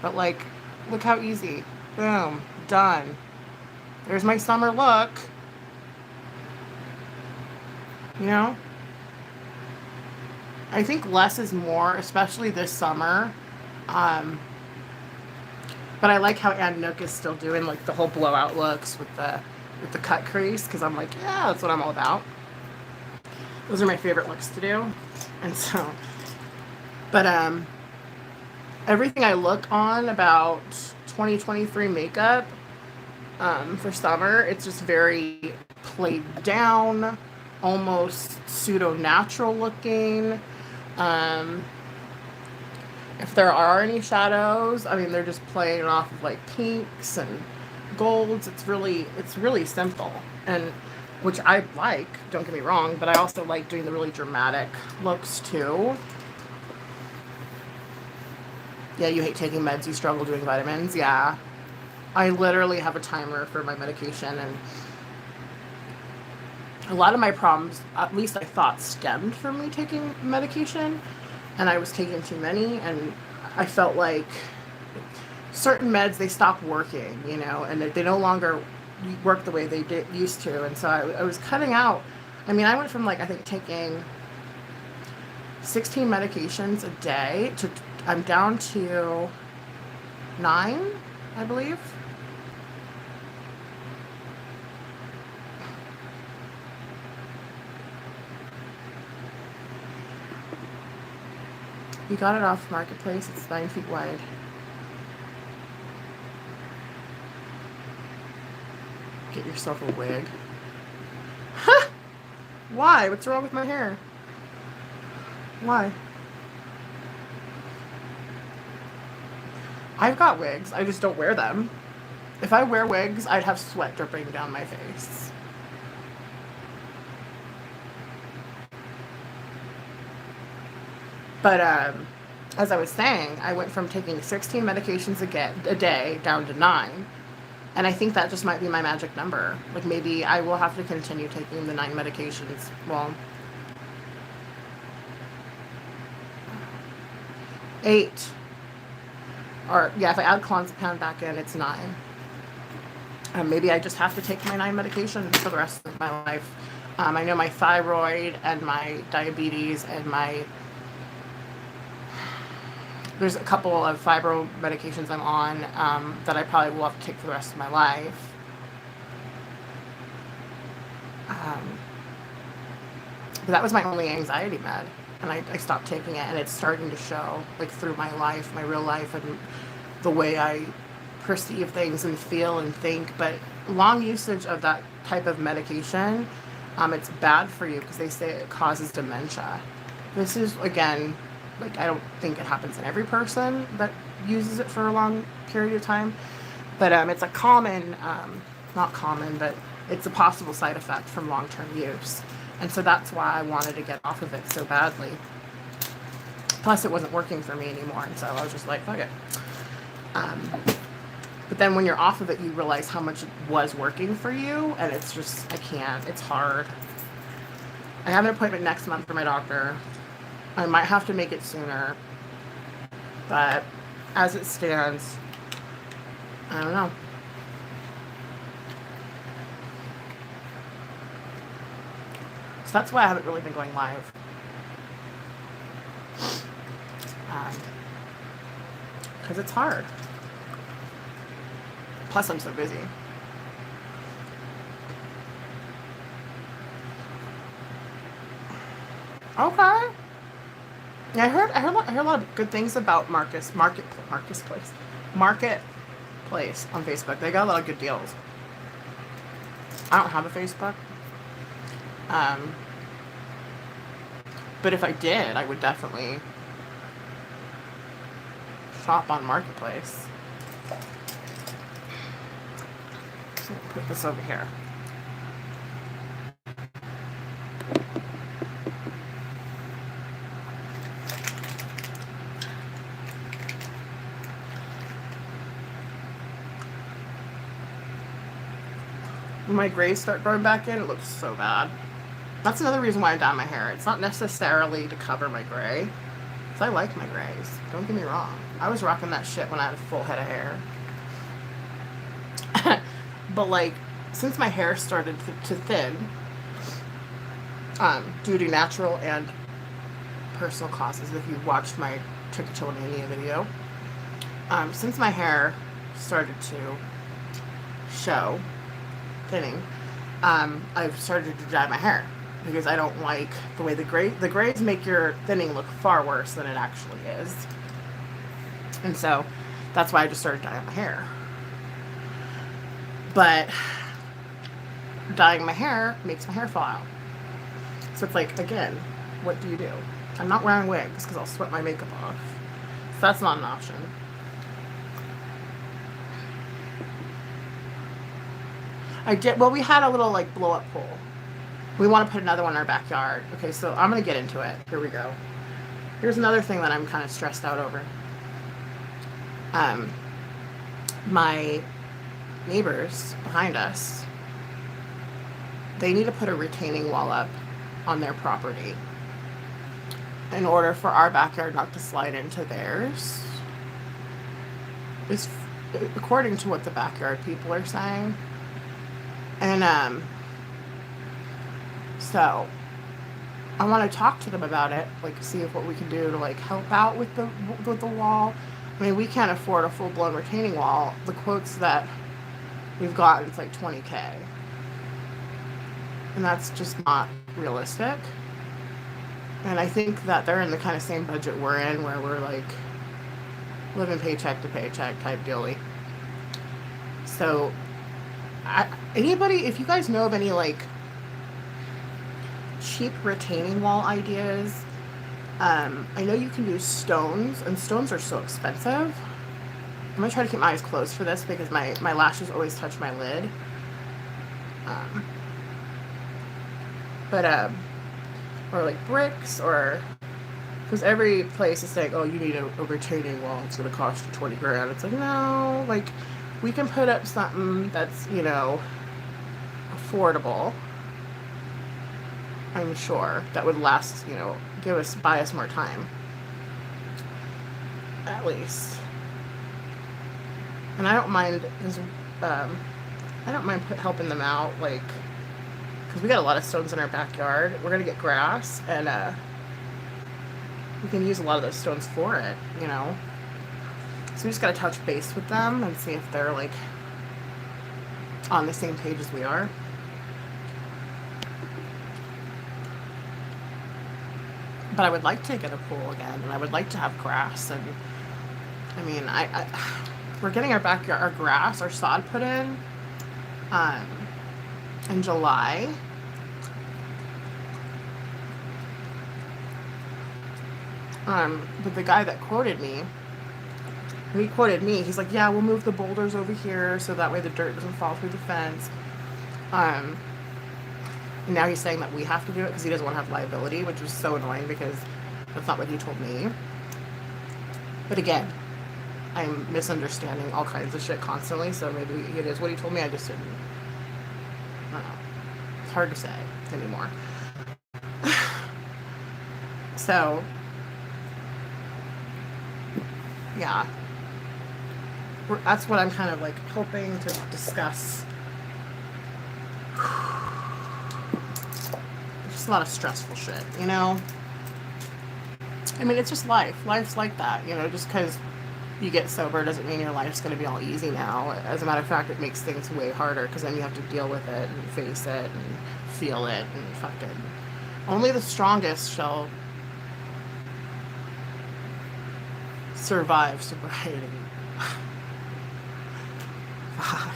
But like, look how easy. Boom. Done. There's my summer look. You know? I think less is more, especially this summer. But I like how Ann Nook is still doing like the whole blowout looks with the cut crease, because I'm like, yeah, that's what I'm all about. Those are my favorite looks to do. And so, but everything I look on about 2023 makeup for summer, it's just very played down, almost pseudo-natural looking. If there are any shadows, I mean, they're just playing off of like pinks and golds. It's really simple, and which I like, don't get me wrong, but I also like doing the really dramatic looks too. Yeah, you hate taking meds, you struggle doing vitamins. Yeah, I literally have a timer for my medication, and a lot of my problems, at least I thought, stemmed from me taking medication, and I was taking too many, and I felt like certain meds, they stop working, you know, and they no longer work the way they used to. And so I was cutting out. I mean, I went from like, I think taking 16 medications a day to, I'm down to 9, I believe. You got it off Marketplace. It's 9 feet wide. Get yourself a wig. Huh? Why? What's wrong with my hair? Why? I've got wigs. I just don't wear them. If I wear wigs, I'd have sweat dripping down my face. But as I was saying, I went from taking 16 medications a day down to 9. And I think that just might be my magic number. Like, maybe I will have to continue taking the 9 medications. Well, 8. Or, yeah, if I add clonazepam back in, it's 9. Maybe I just have to take my 9 medications for the rest of my life. I know my thyroid and my diabetes and my... There's a couple of fibro medications I'm on that I probably will have to take for the rest of my life. But that was my only anxiety med. And I stopped taking it, and it's starting to show, like, through my life, my real life, and the way I perceive things and feel and think. But long usage of that type of medication, it's bad for you because they say it causes dementia. This is, again, like, I don't think it happens in every person that uses it for a long period of time. But it's a common, not common, but it's a possible side effect from long-term use. And so that's why I wanted to get off of it so badly. Plus, it wasn't working for me anymore, and so I was just like, fuck it. But then when you're off of it, you realize how much it was working for you, and it's just, I can't. It's hard. I have an appointment next month for my doctor. I might have to make it sooner. But as it stands, I don't know. So that's why I haven't really been going live. Because it's hard. Plus, I'm so busy. Okay. Yeah, I heard a lot of good things about Marketplace on Facebook. They got a lot of good deals. I don't have a Facebook. But if I did, I would definitely shop on Marketplace. So put this over here. When my grays start growing back in, it looks so bad. That's another reason why I dye my hair. It's not necessarily to cover my gray, because I like my grays. Don't get me wrong. I was rocking that shit when I had a full head of hair. But, like, since my hair started to thin, due to natural and personal causes, if you watched my trichotillomania video, since my hair started to show thinning, I've started to dye my hair. Because I don't like the way the grays make your thinning look far worse than it actually is. And so that's why I just started dyeing my hair. But dyeing my hair makes my hair fall out. So it's like, again, what do you do? I'm not wearing wigs because I'll sweat my makeup off. So that's not an option. Well, we had a little, like, blow up pool. We want to put another one in our backyard. Okay, so I'm going to get into it. Here we go. Here's another thing that I'm kind of stressed out over. My neighbors behind us, they need to put a retaining wall up on their property in order for our backyard not to slide into theirs. It's according to what the backyard people are saying. And so I want to talk to them about it, like, see if what we can do to, like, help out with the wall. I mean, we can't afford a full-blown retaining wall. The quotes that we've gotten, it's like $20K. And that's just not realistic. And I think that they're in the kind of same budget we're in, where we're, like, living paycheck to paycheck type dealy. So, anybody, if you guys know of any, like, cheap retaining wall ideas, I know you can use stones, and stones are so expensive. I'm gonna try to keep my eyes closed for this because my lashes always touch my lid. Um, but or like bricks, or because every place is saying, oh, you need a retaining wall, it's gonna cost you 20 grand. It's like, no, like we can put up something that's, you know, affordable. I'm sure that would last, you know, buy us more time, at least. And I don't mind, because I don't mind helping them out, like, because we got a lot of stones in our backyard. We're gonna get grass, and we can use a lot of those stones for it, you know. So we just gotta touch base with them and see if they're like on the same page as we are. But I would like to get a pool again, and I would like to have grass. And I mean, we're getting our backyard, our grass, our sod put in July. But the guy that quoted me, he's like, yeah, we'll move the boulders over here so that way the dirt doesn't fall through the fence. And now he's saying that we have to do it because he doesn't want to have liability, which is so annoying because that's not what he told me. But again, I'm misunderstanding all kinds of shit constantly, so maybe it is what he told me. I just didn't. I don't know. It's hard to say anymore. So, yeah. That's what I'm kind of like hoping to discuss. There's just a lot of stressful shit, you know? I mean, it's just life. Life's like that, you know, just because you get sober doesn't mean your life's going to be all easy now. As a matter of fact, it makes things way harder because then you have to deal with it and face it and feel it and fucking... Only the strongest shall survive sobriety. Fuck.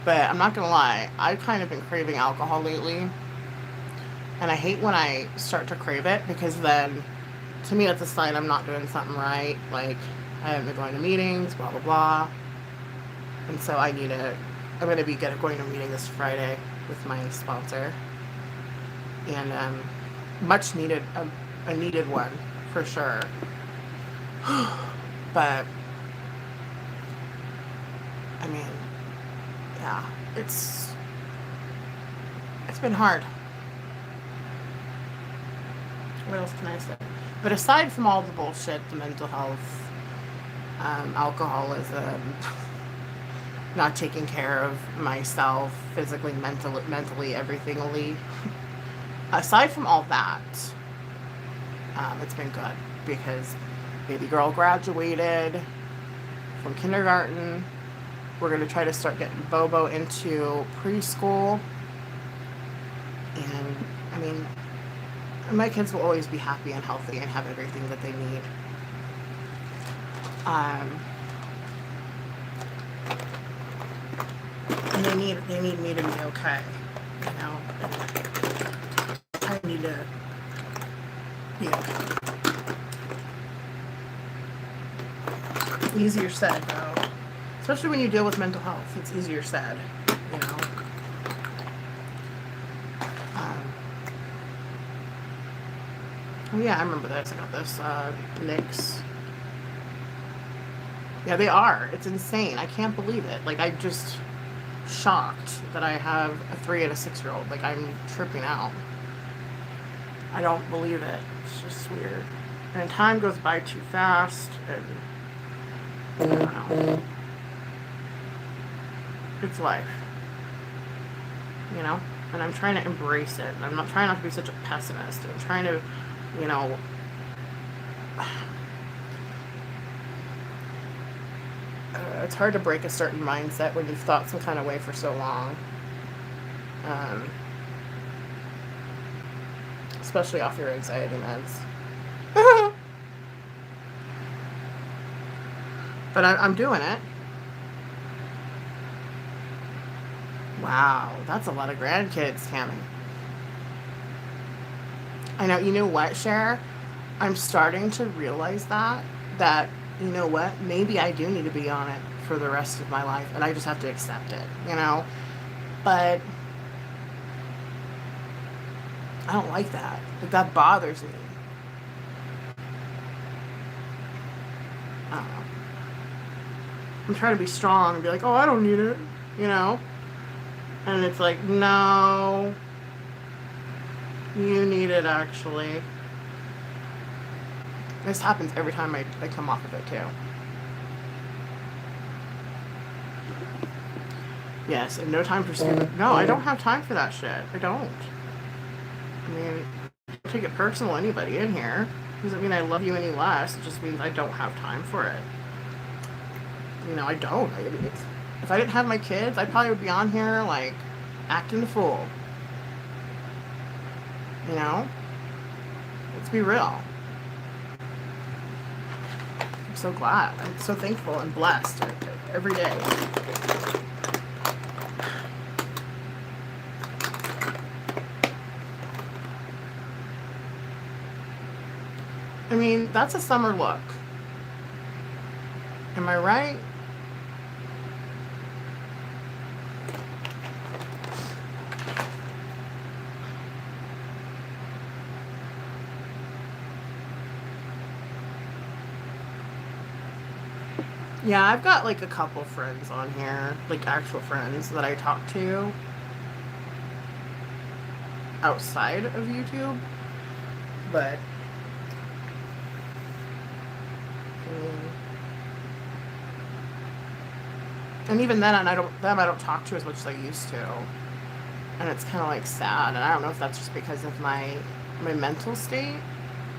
But I'm not gonna lie, I've kind of been craving alcohol lately. And I hate when I start to crave it because then, to me, that's a sign I'm not doing something right. Like, I haven't been going to meetings, blah, blah, blah. And so I'm going to be going to a meeting this Friday with my sponsor. And much needed, a needed one, for sure. But, I mean, yeah, it's been hard. What else can I say? But aside from all the bullshit, the mental health, alcoholism, not taking care of myself physically, mentally, everythingly, aside from all that, it's been good because baby girl graduated from kindergarten. We're going to try to start getting Bobo into preschool. And, I mean, my kids will always be happy and healthy and have everything that they need. And they need me to be okay, you know. I need to be okay. Easier said, though. Especially when you deal with mental health, it's easier said, you know. Oh yeah, I remember this. I got this NYX. Yeah, they are. It's insane. I can't believe it. Like, I'm just shocked that I have a 3 and a 6-year-old. Like, I'm tripping out. I don't believe it. It's just weird. And time goes by too fast, and I don't know. It's life. You know? And I'm trying to embrace it. I'm not trying not to be such a pessimist. I'm trying to, you know, it's hard to break a certain mindset when you've thought some kind of way for so long. Especially off your anxiety meds. But I'm doing it. Wow, that's a lot of grandkids, Tammy. I know, you know what, Cher? I'm starting to realize that, you know what, maybe I do need to be on it for the rest of my life, and I just have to accept it, you know? But I don't like that. Like, that bothers me. I don't know. I'm trying to be strong and be like, oh, I don't need it, you know? And it's like, no, you need it actually. This happens every time I come off of it too. Yes, and no time for stupid. No, I don't have time for that shit. I don't. I mean, I take it personal, anybody in here. Doesn't mean I love you any less. It just means I don't have time for it. You know, I don't. If I didn't have my kids, I probably would be on here, like, acting the fool. You know? Let's be real. I'm so glad. I'm so thankful and blessed every day. I mean, that's a summer look. Am I right? Yeah, I've got like a couple friends on here, like actual friends that I talk to outside of YouTube. But and even then, I don't talk to as much as I used to, and it's kind of like sad. And I don't know if that's just because of my mental state,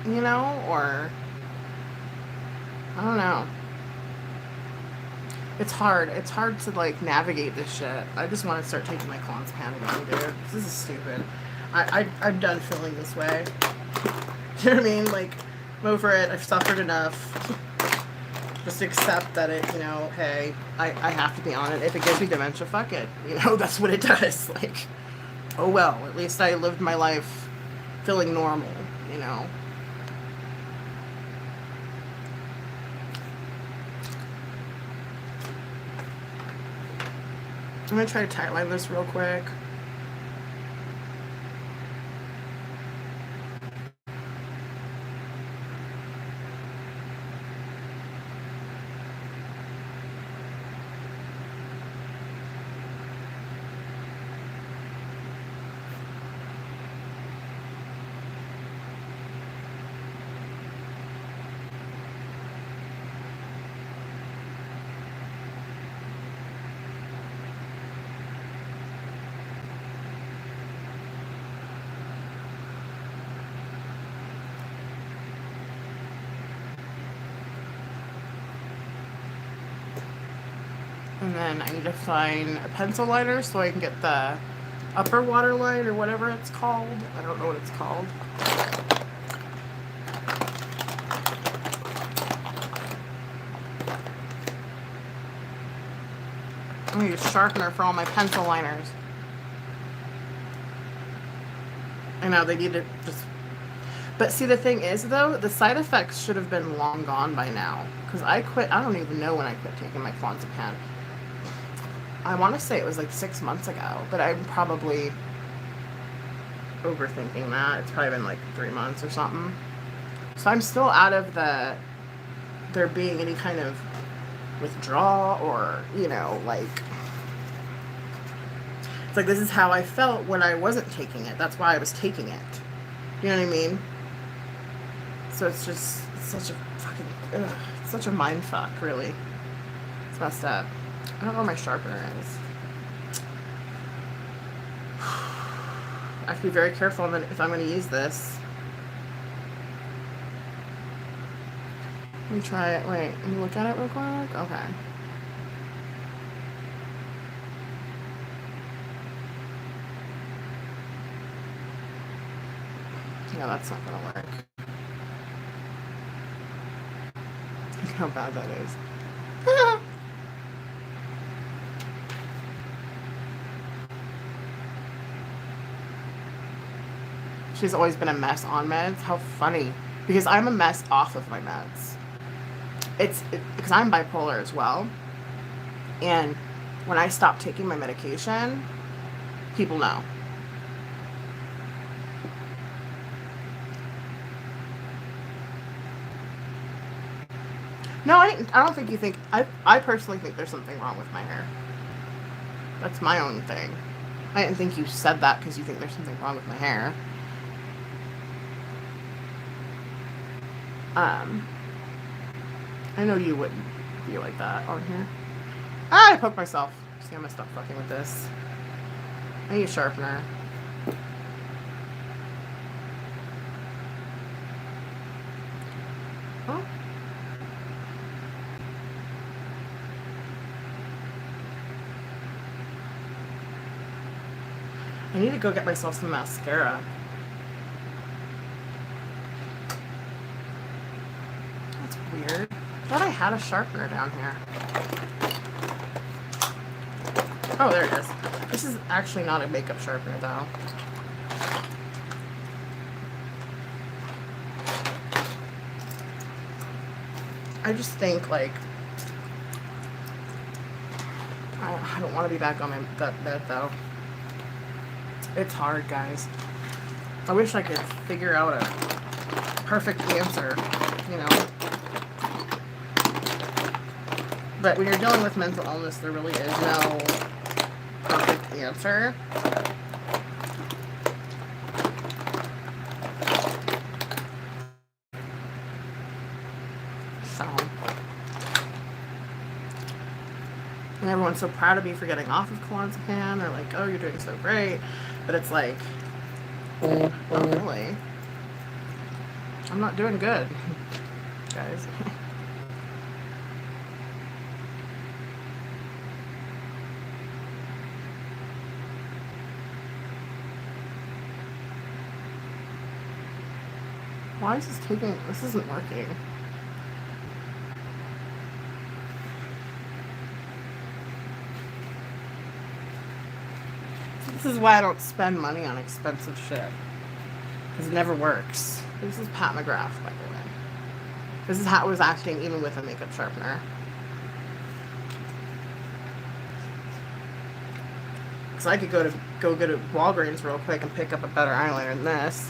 you know, or I don't know. It's hard. It's hard to like navigate this shit. I just want to start taking my clonazepam again, dude. This is stupid. I'm done feeling this way. You know what I mean? Like, I'm over it. I've suffered enough. Just accept that it, you know, hey, I have to be on it. If it gives me dementia, fuck it. You know, that's what it does. Like, oh well, at least I lived my life feeling normal, you know. I'm gonna try to tightline this real quick. And then I need to find a pencil liner so I can get the upper waterline or whatever it's called. I don't know what it's called. I need a sharpener for all my pencil liners. I know, they need to just... But see, the thing is, though, the side effects should have been long gone by now. Because I don't even know when I quit taking my clonazepam. I want to say it was like 6 months ago, but I'm probably overthinking that. It's probably been like 3 months or something. So I'm still out of there being any kind of withdrawal or, you know, like... It's like, this is how I felt when I wasn't taking it. That's why I was taking it. You know what I mean? So it's just such a fucking... it's such a mind fuck, really. It's messed up. I don't know where my sharpener is. I have to be very careful if I'm going to use this. Let me try it. Wait, let me look at it real quick. Okay. No, that's not going to work. Look how bad that is. She's always been a mess on meds. How funny. Because I'm a mess off of my meds. Because I'm bipolar as well. And when I stop taking my medication, people know. No, I don't think you think. I personally think there's something wrong with my hair. That's my own thing. I didn't think you said that because you think there's something wrong with my hair. I know you wouldn't be like that on here. I poked myself. See, I'm gonna stop fucking with this. I need a sharpener. Huh? I need to go get myself some mascara. That's weird. I thought I had a sharpener down here. Oh, there it is. This is actually not a makeup sharpener, though. I just think, like, I don't want to be back on that bed, though. It's hard, guys. I wish I could figure out a perfect answer, you know. But when you're dealing with mental illness, there really is no perfect answer. So, and everyone's so proud of me for getting off of clonazepam. They're like, oh, you're doing so great. But it's like, oh, really? I'm not doing good, guys. Why is this taking... This isn't working. This is why I don't spend money on expensive shit. Because it never works. This is Pat McGrath, by the way. This is how it was acting even with a makeup sharpener. Because I could go get a Walgreens real quick and pick up a better eyeliner than this.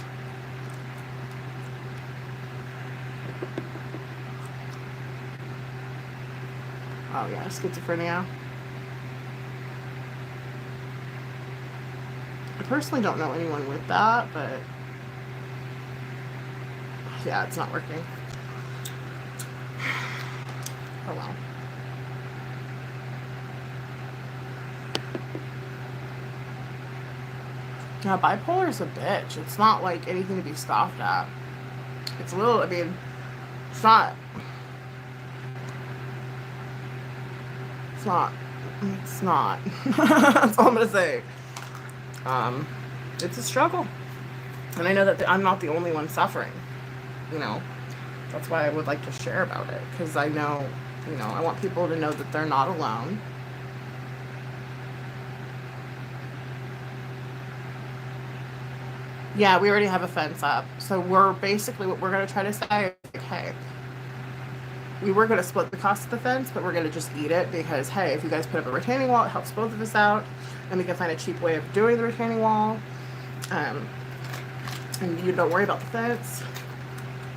Oh yeah, schizophrenia. I personally don't know anyone with that, but yeah, it's not working. Oh well. Yeah, bipolar is a bitch. It's not like anything to be scoffed at. It's a little, I mean, it's not. That's all I'm gonna say. It's a struggle, and I know that I'm not the only one suffering. You know, that's why I would like to share about it, because I know, you know, I want people to know that they're not alone. Yeah, we already have a fence up, so we're basically what we're gonna try to say is, hey, we were going to split the cost of the fence, but we're going to just eat it because, hey, if you guys put up a retaining wall, it helps both of us out, and we can find a cheap way of doing the retaining wall, and you don't worry about the fence,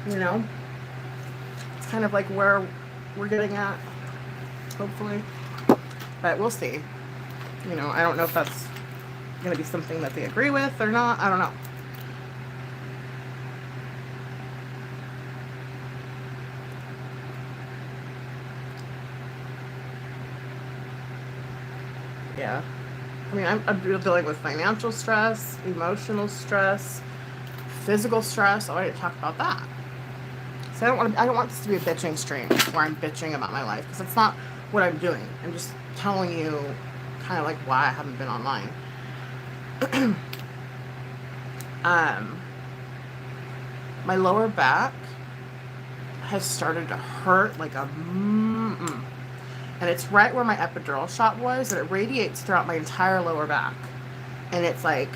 you know. It's kind of like where we're getting at, hopefully, but we'll see. You know, I don't know if that's going to be something that they agree with or not. I don't know. Yeah, I mean, I'm dealing with financial stress, emotional stress, physical stress. I already talked about that. So I don't want this to be a bitching stream where I'm bitching about my life, because that's not what I'm doing. I'm just telling you kind of like why I haven't been online. My lower back has started to hurt like a and it's right where my epidural shot was, and it radiates throughout my entire lower back. And it's like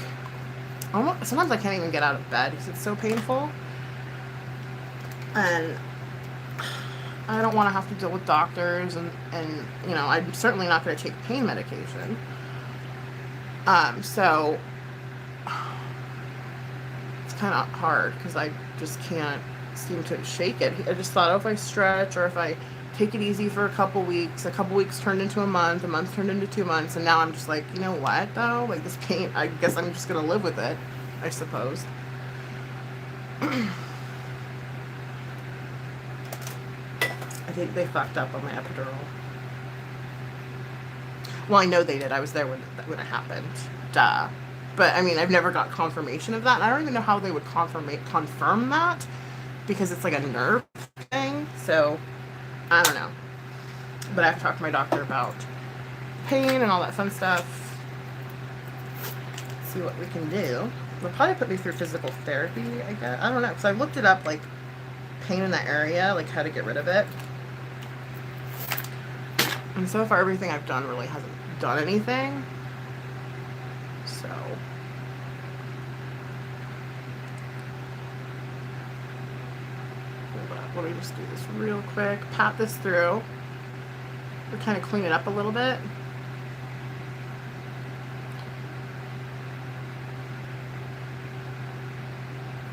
sometimes I can't even get out of bed because it's so painful. And I don't want to have to deal with doctors, and you know, I'm certainly not going to take pain medication. So it's kind of hard because I just can't seem to shake it. I just thought, oh, if I stretch or if I take it easy for a couple weeks turned into a month turned into 2 months, and now I'm just like, you know what, though? Like, this pain, I guess I'm just going to live with it, I suppose. I think they fucked up on my epidural. Well, I know they did. I was there when it happened. Duh. But, I mean, I've never got confirmation of that. And I don't even know how they would confirm that, because it's like a nerve thing. So, I don't know. But I have to talk to my doctor about pain and all that fun stuff. See what we can do. They'll probably put me through physical therapy, I guess. I don't know. Because I looked it up, like, pain in that area, like how to get rid of it. And so far, everything I've done really hasn't done anything. So. Hold up. Let me just do this real quick. Pat this through. We'll kind of clean it up a little bit.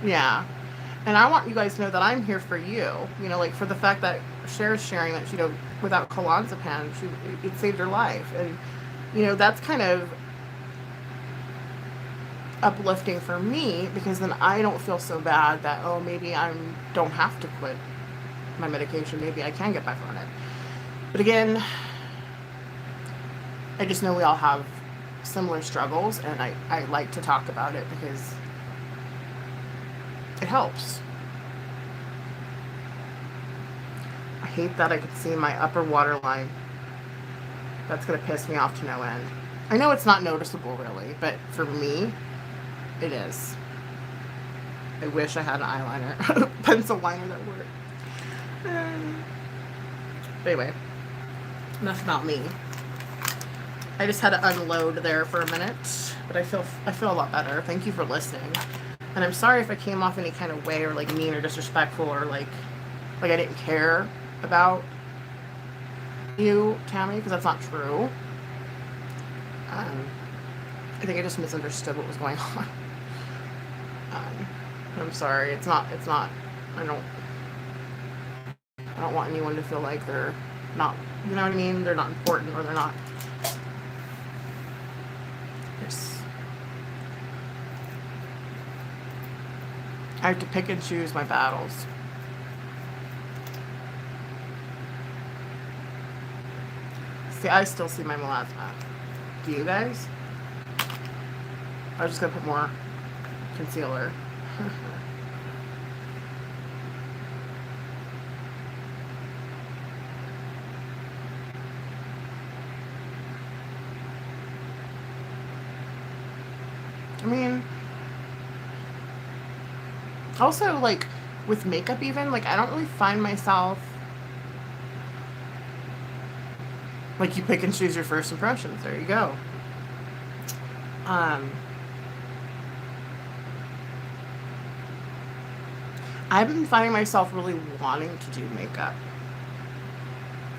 Yeah. And I want you guys to know that I'm here for you. You know, like, for the fact that Cher's sharing that, you know, without clonazepam, it saved her life. And, you know, that's kind of uplifting for me, because then I don't feel so bad that, oh, maybe I don't have to quit my medication. Maybe I can get back on it. But again, I just know we all have similar struggles, and I like to talk about it because it helps. I hate that I could see my upper waterline. That's going to piss me off to no end. I know it's not noticeable, really, but for me, it is. I wish I had an eyeliner, pencil liner that worked. But anyway, enough about me. I just had to unload there for a minute, but I feel a lot better. Thank you for listening. And I'm sorry if I came off any kind of way, or like mean or disrespectful, or like I didn't care about you, Tammy, because that's not true. I think I just misunderstood what was going on. I'm sorry. It's not. I don't want anyone to feel like they're not. You know what I mean? They're not important, or they're not. I have to pick and choose my battles. See, I still see my melasma. Do you guys? I was just gonna put more concealer. I mean, also, like, with makeup even, like, I don't really find myself, like, you pick and choose your first impressions. There you go. I've been finding myself really wanting to do makeup,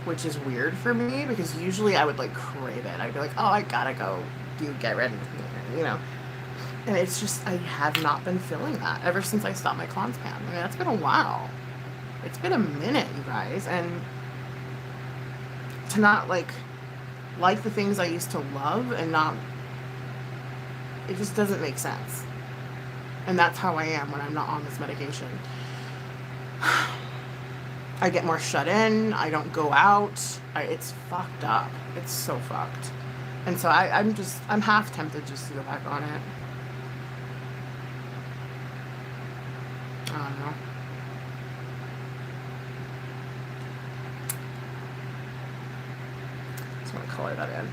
which is weird for me, because usually I would, like, crave it. I'd be like, oh, I gotta go get ready, you know. And it's just, I have not been feeling that ever since I stopped my clonazepam. I mean, that's been a while. It's been a minute, you guys. And to not, like the things I used to love, and not, it just doesn't make sense. And that's how I am when I'm not on this medication. I get more shut in. I don't go out. It's fucked up. It's so fucked. And so I'm half tempted just to go back on it. I don't know. Just want to color that in.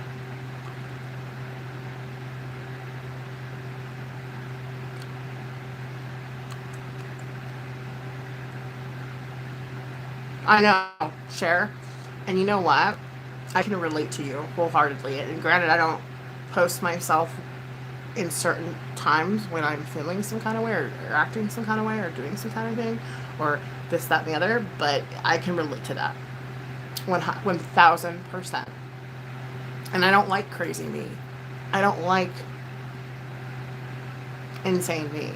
I know, Cher. And you know what? I can relate to you wholeheartedly. And granted, I don't post myself in certain times when I'm feeling some kind of way or acting some kind of way or doing some kind of thing or this, that, and the other, but I can relate to that 1000%. And I don't like crazy me. I don't like insane me.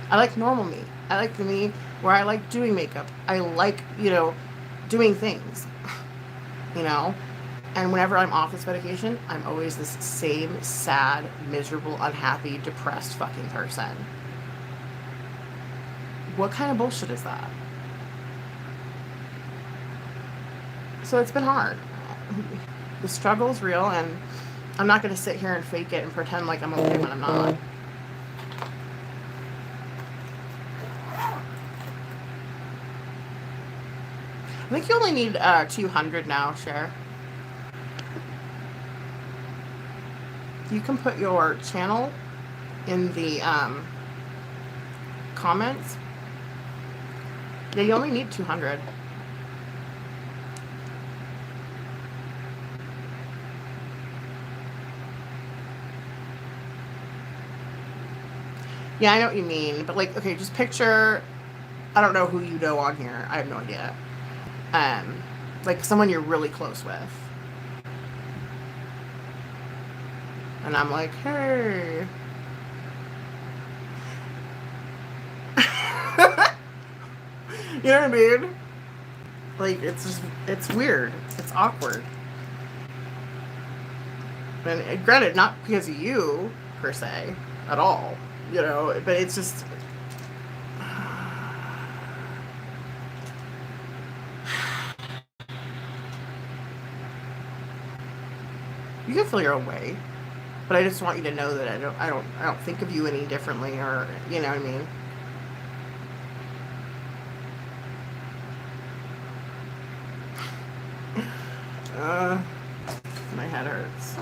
I like normal me. I like the me where I like doing makeup. I like, doing things, you know? And whenever I'm off this medication, I'm always this same sad, miserable, unhappy, depressed fucking person. What kind of bullshit is that? So it's been hard. The struggle's real, and I'm not going to sit here and fake it and pretend like I'm okay when I'm not. I think you only need 200 now, Cher. You can put your channel in the comments. Yeah, you only need 200. Yeah, I know what you mean, but like, okay, just picture, I don't know who you know on here. I have no idea. Like someone you're really close with. And I'm like, hey. You know what I mean? Like, it's weird. It's awkward. And granted, not because of you, per se, at all, but it's just... You can feel your own way, but I just want you to know that I don't think of you any differently, or, you know what I mean? My head hurts.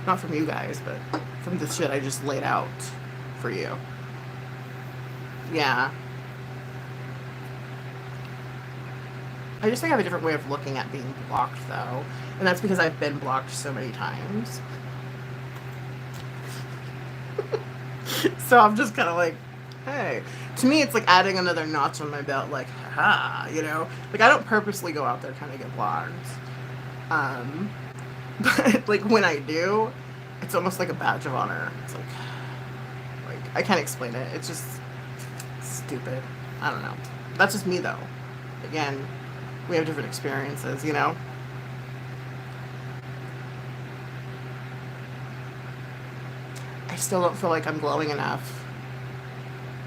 Not from you guys, but from the shit I just laid out for you. Yeah. I just think I have a different way of looking at being blocked, though. And that's because I've been blocked so many times. So I'm just kind of like, hey. To me, it's like adding another notch on my belt, like, ha, Like, I don't purposely go out there trying to get blocked. But, like, when I do, it's almost like a badge of honor. It's like, I can't explain it. It's just stupid. I don't know. That's just me, though. Again, we have different experiences, I still don't feel like I'm glowing enough.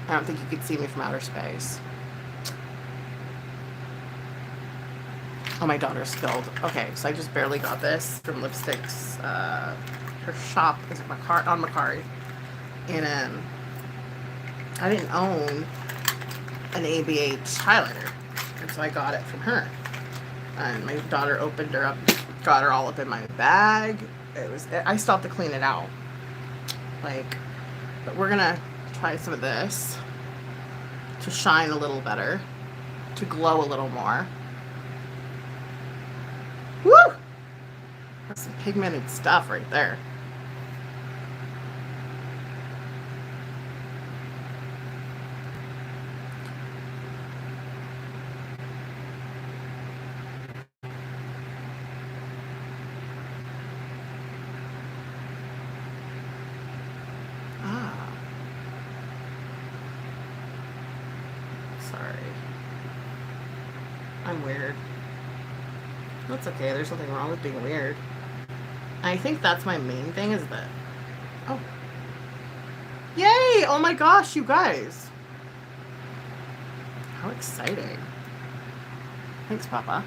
I don't think you could see me from outer space. Oh, my daughter's spilled. Okay, so I just barely got this from Lipsticks. Her shop is on Macari. And I didn't own an ABH highlighter. And so I got it from her. And my daughter opened her up, got her all up in my bag. I still have to clean it out. But we're gonna try some of this to shine a little better, to glow a little more. Woo! That's some pigmented stuff right there. I'm weird. That's okay. There's nothing wrong with being weird. I think that's my main thing is that... Oh. Yay! Oh my gosh, you guys. How exciting. Thanks, Papa.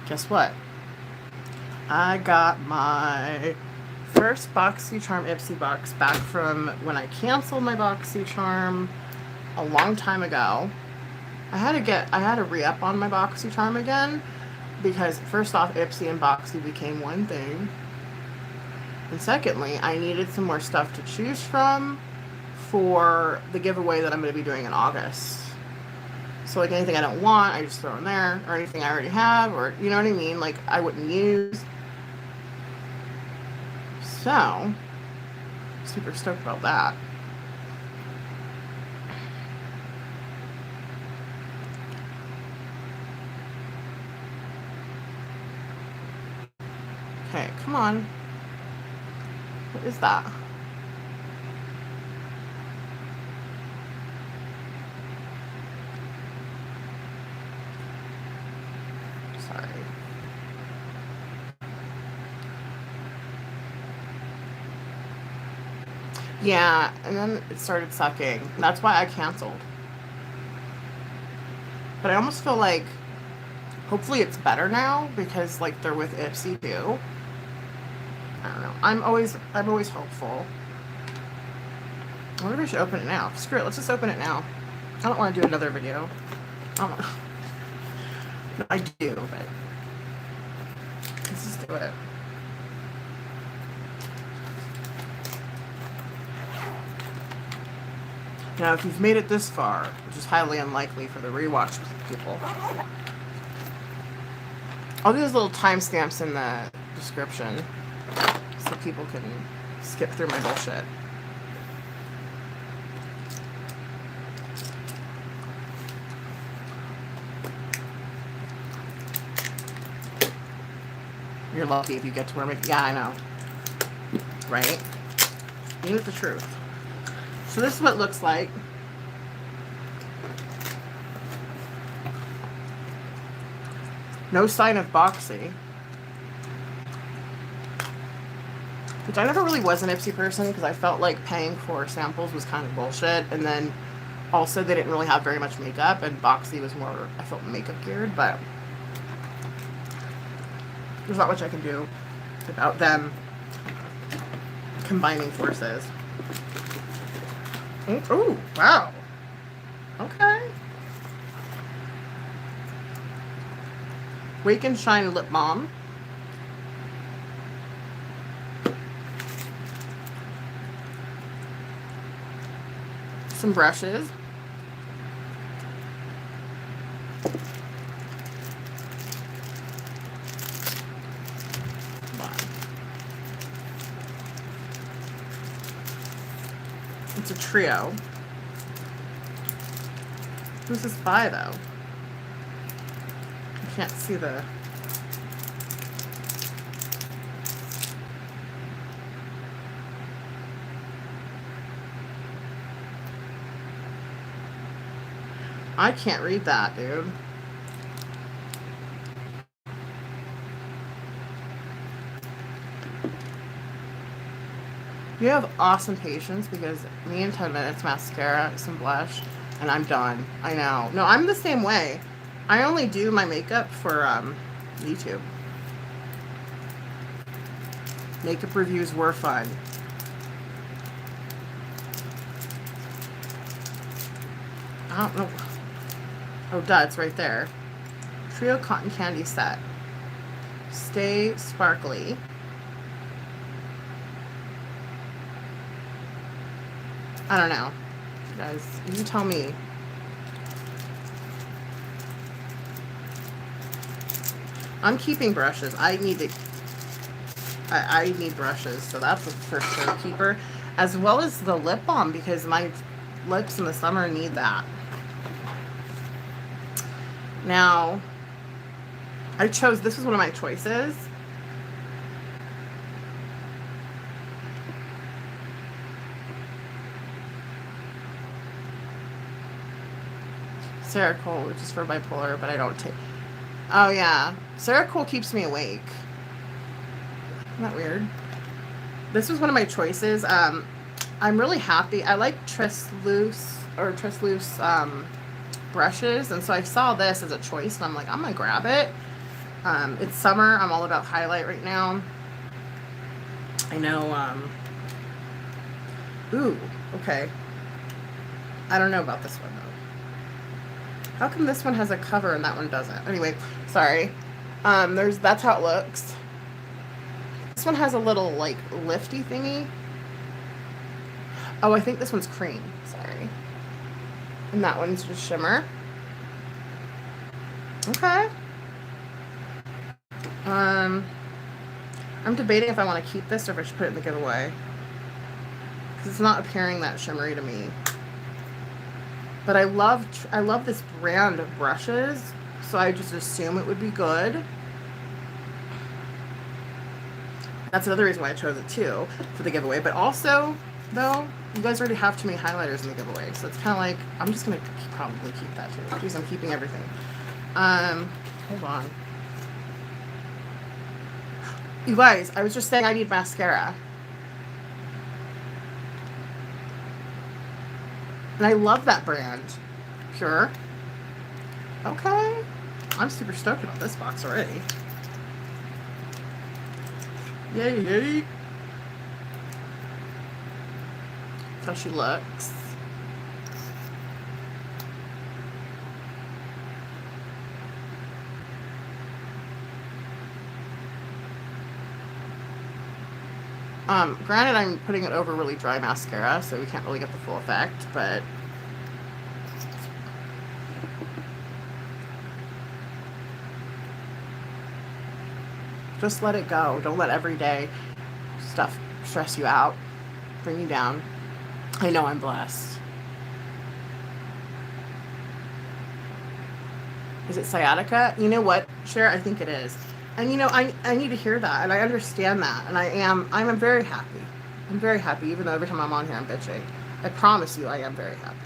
Guess what? I got my first BoxyCharm Ipsy box back from when I canceled my BoxyCharm a long time ago. I had to re-up on my BoxyCharm again because first off, Ipsy and Boxy became one thing. And secondly, I needed some more stuff to choose from for the giveaway that I'm going to be doing in August. So like anything I don't want, I just throw in there, or anything I already have, or you know what I mean? Like I wouldn't use. So, super stoked about that. Okay, come on. What is that? Sorry. Yeah, and then it started sucking. That's why I canceled. But I almost feel like hopefully it's better now because like they're with Ipsy too. I don't know. I'm always hopeful. I wonder if I should open it now. Screw it, let's just open it now. I don't want to do another video. I don't know. No, I do, but let's just do it. Now, if you've made it this far, which is highly unlikely for the rewatch people, I'll do those little timestamps in the description so people can skip through my bullshit. You're lucky if you get to wear makeup. Yeah, I know. Right? Ain't it the truth? So this is what it looks like. No sign of boxy. Which I never really was an Ipsy person because I felt like paying for samples was kind of bullshit. And then also they didn't really have very much makeup, and boxy was more, I felt, makeup geared, but there's not much I can do about them combining forces. Oh, wow. Okay. Wake and Shine Lip Balm. Some brushes. It's a trio. Who's this by, though? I can't see the... I can't read that, dude. You have awesome patience because me in 10 minutes, mascara, some blush, and I'm done. I know. No, I'm the same way. I only do my makeup for YouTube. Makeup reviews were fun. I don't know. Oh, duh, it's right there. Trio Cotton Candy Set. Stay Sparkly. I don't know. You guys, you tell me. I'm keeping brushes. I need brushes, so that's a for sure keeper. As well as the lip balm, because my lips in the summer need that. Now, I chose, this is one of my choices. Seroquel, which is for bipolar, but I don't take. Oh yeah, Seroquel keeps me awake. Isn't that weird? This was one of my choices. I'm really happy. I like Tresloose brushes, and so I saw this as a choice, and I'm like, I'm gonna grab it. It's summer. I'm all about highlight right now. I know. Ooh, okay. I don't know about this one though. How come this one has a cover and that one doesn't? Anyway, sorry. That's how it looks. This one has a little like lifty thingy. Oh, I think this one's cream. Sorry. And that one's just shimmer. Okay. I'm debating if I want to keep this or if I should put it in the giveaway. Because it's not appearing that shimmery to me. But I love this brand of brushes, so I just assume it would be good. That's another reason why I chose it too, for the giveaway. But also, though, you guys already have too many highlighters in the giveaway, so it's kind of like, I'm just going to probably keep that too. Jeez, I'm keeping everything. Hold on. You guys, I was just saying I need mascara. And I love that brand. Pure. Okay. I'm super stoked about this box already. Yay, yay. That's how she looks. Granted, I'm putting it over really dry mascara, so we can't really get the full effect, but just let it go. Don't let everyday stuff stress you out, bring you down. I know I'm blessed. Is it sciatica? You know what, Cher? I think it is. And you know, I need to hear that, and I understand that, and I'm very happy. I'm very happy, even though every time I'm on here I'm bitching. I promise you I am very happy.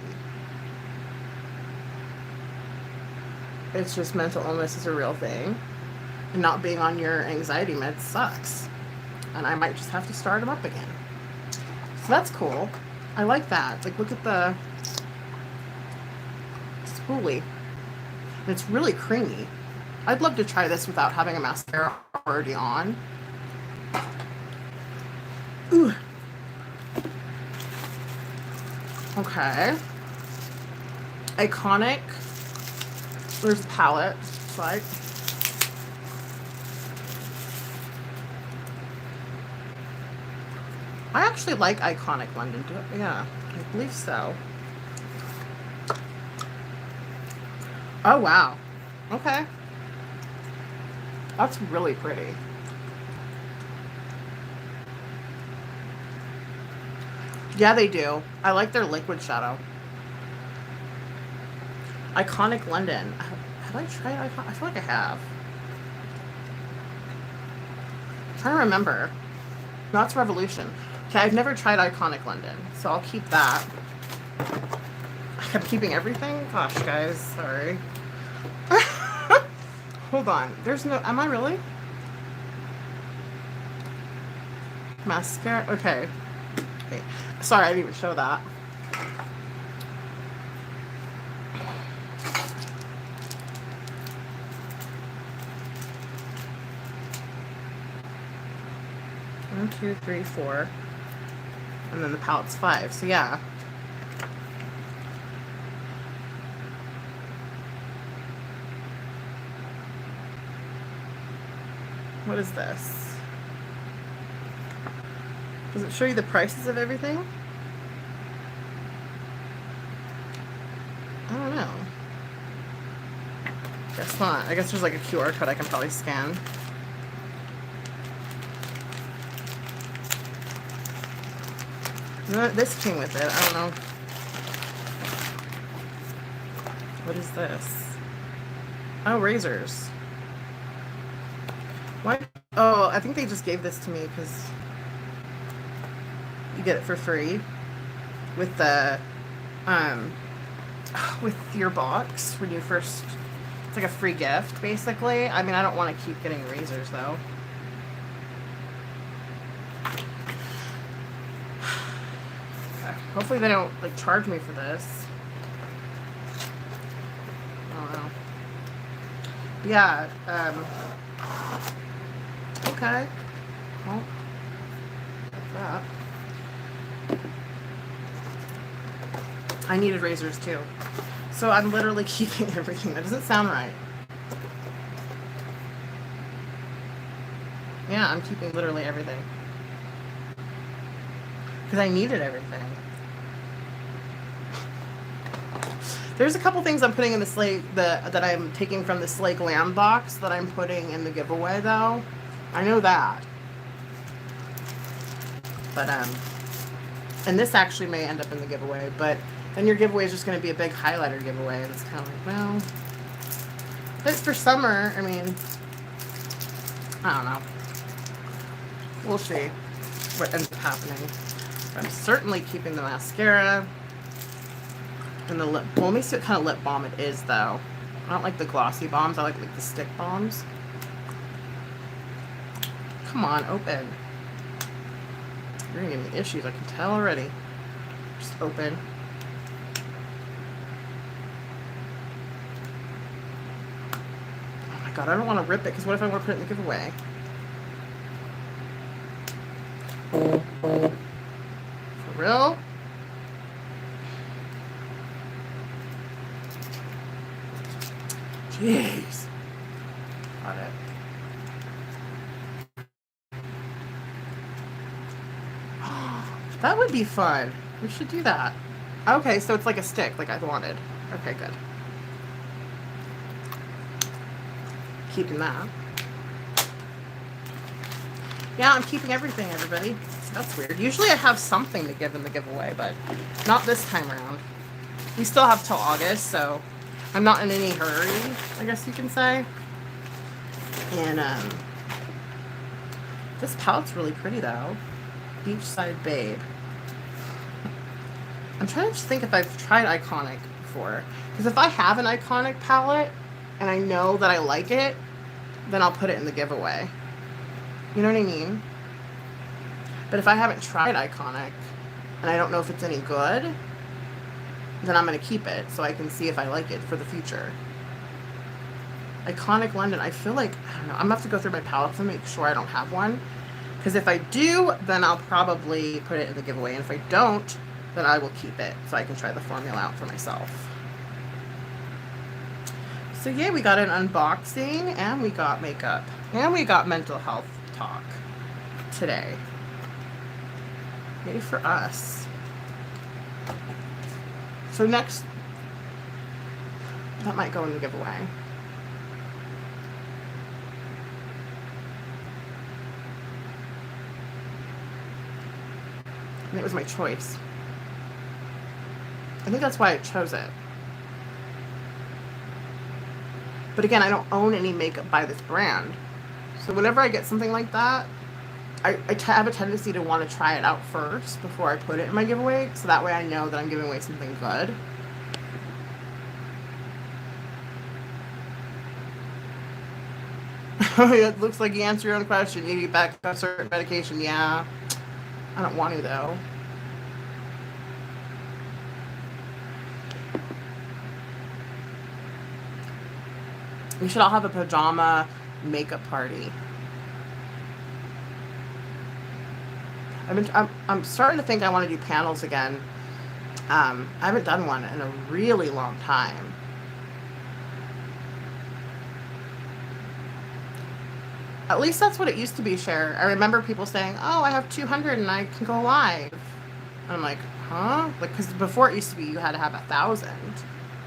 It's just mental illness is a real thing, and not being on your anxiety meds sucks. And I might just have to start them up again. So that's cool. I like that. Like, look at the spoolie. It's really creamy. I'd love to try this without having a mascara already on. Ooh. Okay. Iconic. There's the palette. It's like. I actually like Iconic London. Yeah, I believe so. Oh, wow. Okay. That's really pretty. Yeah, they do. I like their liquid shadow. Iconic London. Have I tried Iconic? I feel like I have. I'm trying to remember. That's Revolution. Okay, I've never tried Iconic London, so I'll keep that. I'm keeping everything? Gosh, guys, sorry. Hold on. There's no... Am I really? Mascara? Okay. Wait. Sorry, I didn't even show that. One, two, three, four. And then the palette's 5. So, yeah. What is this? Does it show you the prices of everything? I don't know. Guess not. I guess there's like a QR code I can probably scan. This came with it. I don't know. What is this? Oh, razors. Why? Oh, I think they just gave this to me because you get it for free with the with your box when you first. It's like a free gift, basically. I mean, I don't want to keep getting razors though. Okay. Hopefully they don't like charge me for this. I don't know. But yeah. Okay. Well, like that. I needed razors too. So I'm literally keeping everything. That doesn't sound right. Yeah, I'm keeping literally everything. Because I needed everything. There's a couple things I'm putting in the Slay, that I'm taking from the Slay Glam box that I'm putting in the giveaway though. I know that. But, and this actually may end up in the giveaway, but then your giveaway is just going to be a big highlighter giveaway. And it's kind of like, well, if it's for summer, I mean, I don't know. We'll see what ends up happening. But I'm certainly keeping the mascara and the lip. Well, let me see what kind of lip balm it is, though. I don't like the glossy balms. I like the stick balms. Come on, open. You're gonna give me issues, I can tell already. Just open. Oh my god, I don't want to rip it, because what if I want to put it in the giveaway? For real? Jeez. Got it. That would be fun. We should do that. Okay, so it's like a stick, like I wanted. Okay, good. Keeping that. Yeah, I'm keeping everything, everybody. That's weird. Usually I have something to give in the giveaway, but not this time around. We still have till August, so I'm not in any hurry, I guess you can say. And this palette's really pretty though. Beachside Babe. I'm trying to just think if I've tried Iconic before. Because if I have an Iconic palette and I know that I like it, then I'll put it in the giveaway. You know what I mean? But if I haven't tried Iconic and I don't know if it's any good, then I'm going to keep it so I can see if I like it for the future. Iconic London, I feel like, I don't know, I'm going to have to go through my palettes and make sure I don't have one. Because if I do, then I'll probably put it in the giveaway. And if I don't, then I will keep it so I can try the formula out for myself. So yeah, we got an unboxing and we got makeup and we got mental health talk today. Yay for us. So next, that might go in the giveaway. And it was my choice. I think that's why I chose it. But again, I don't own any makeup by this brand. So whenever I get something like that, I have a tendency to want to try it out first before I put it in my giveaway. So that way I know that I'm giving away something good. It looks like you answered your own question. You need back on certain medication. Yeah. I don't want to though. We should all have a pajama makeup party. I'm starting to think I want to do panels again. I haven't done one in a really long time. At least that's what it used to be, Cher. I remember people saying, oh, I have 200 and I can go live. And I'm like, huh? Like, because before it used to be you had to have 1,000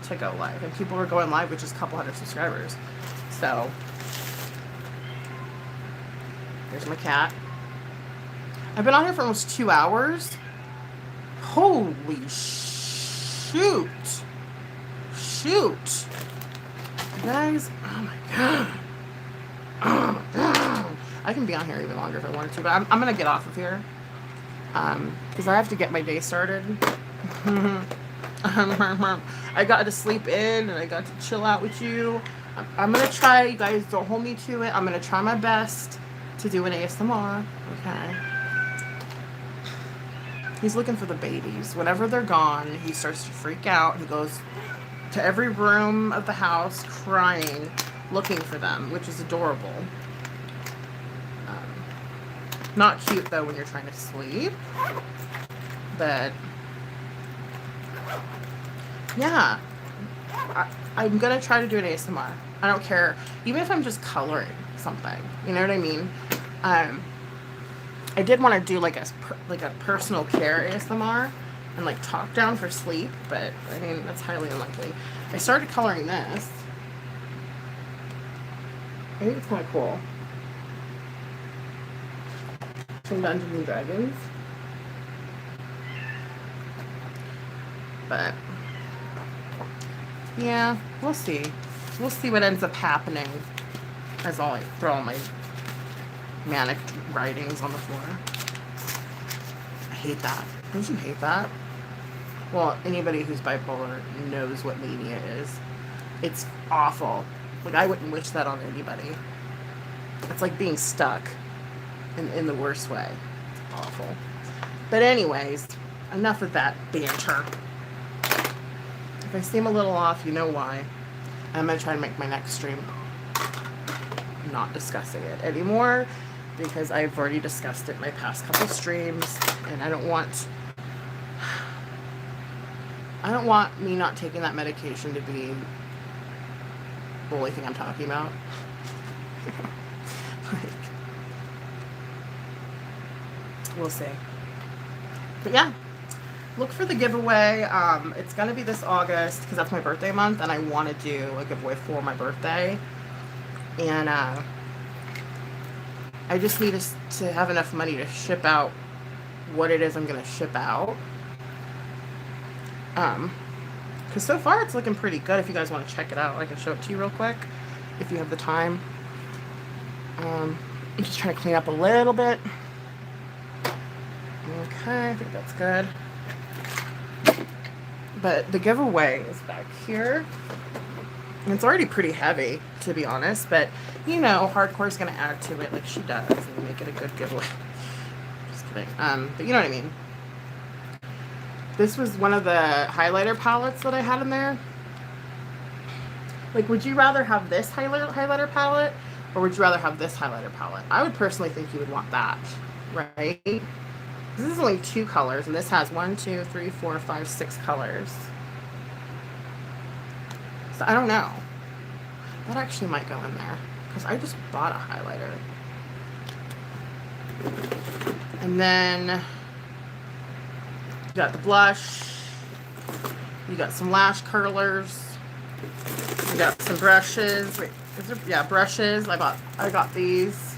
to go live. And people were going live with just a couple hundred subscribers. So, here's my cat. I've been on here for almost 2 hours. Holy shoot. Shoot. You guys, oh my god. Oh my god. I can be on here even longer if I wanted to, but I'm going to get off of here. Because I have to get my day started. I got to sleep in and I got to chill out with you. I'm going to try, you guys don't hold me to it. I'm going to try my best to do an ASMR. Okay. He's looking for the babies. Whenever they're gone, he starts to freak out. He goes to every room of the house crying, looking for them, which is adorable. Not cute, though, when you're trying to sleep. But, yeah. I'm going to try to do an ASMR. I don't care. Even if I'm just coloring something. You know what I mean? I did want to do like a personal care ASMR and like talk down for sleep, but I mean, that's highly unlikely. I started coloring this. I think it's kind of cool. Some Dungeons and Dragons. but yeah, we'll see. We'll see what ends up happening as I throw all my manic writings on the floor. I hate that. Don't you hate that? Well, anybody who's bipolar knows what mania is. It's awful. Like, I wouldn't wish that on anybody. It's like being stuck in the worst way. It's awful. But anyways, enough of that banter. If I seem a little off, you know why. I'm going to try to make my next stream not discussing it anymore, because I've already discussed it in my past couple streams, and I don't want me not taking that medication to be the only thing I'm talking about. Like, we'll see. But yeah, look for the giveaway. It's gonna be this August because that's my birthday month, and I want to do a giveaway for my birthday. And I just need to have enough money to ship out what it is I'm gonna ship out. Because so far it's looking pretty good. If you guys want to check it out, I can show it to you real quick if you have the time. I'm just trying to clean up a little bit. Okay, I think that's good. But the giveaway is back here. And it's already pretty heavy, to be honest, but you know, hardcore's gonna add to it like she does and make it a good giveaway. Just kidding. But you know what I mean. This was one of the highlighter palettes that I had in there. Like, would you rather have this highlighter palette, or would you rather have this highlighter palette? I would personally think you would want that, right? This is only 2 colors, and this has 1, 2, 3, 4, 5, 6 colors. So I don't know. That actually might go in there, because I just bought a highlighter. And then you got the blush, you got some lash curlers, you got some brushes. Wait, is there, yeah, brushes. I got these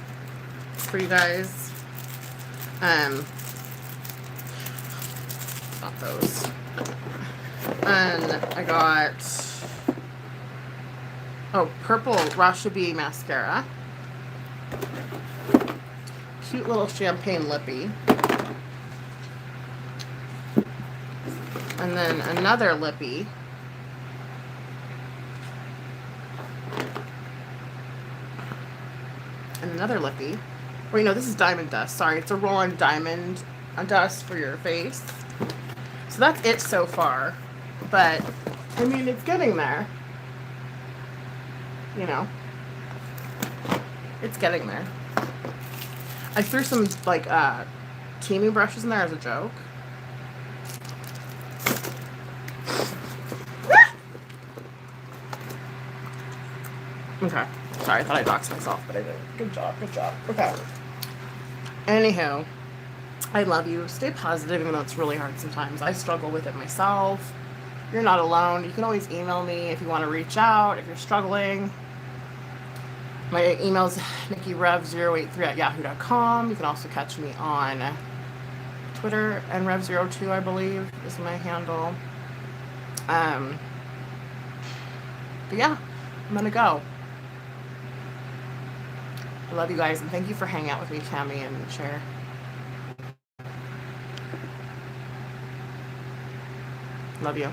for you guys. Got those. And I got purple Rashabi mascara. Cute little champagne lippy. And then another lippy. And another lippy. Wait, no, this is diamond dust. Sorry, it's a roll-on diamond dust for your face. So that's it so far. But, I mean, it's getting there. You know. It's getting there. I threw some, like, teaming brushes in there as a joke. Okay. Sorry, I thought I doxed myself, but I didn't. Good job, good job. Okay. Anywho, I love you. Stay positive, even though it's really hard sometimes. I struggle with it myself. You're not alone. You can always email me if you want to reach out, if you're struggling. My email's nikkirev083@yahoo.com. You can also catch me on Twitter, and Rev02, I believe, is my handle. But yeah, I'm gonna go. I love you guys, and thank you for hanging out with me, Tammy and Cher. Love you.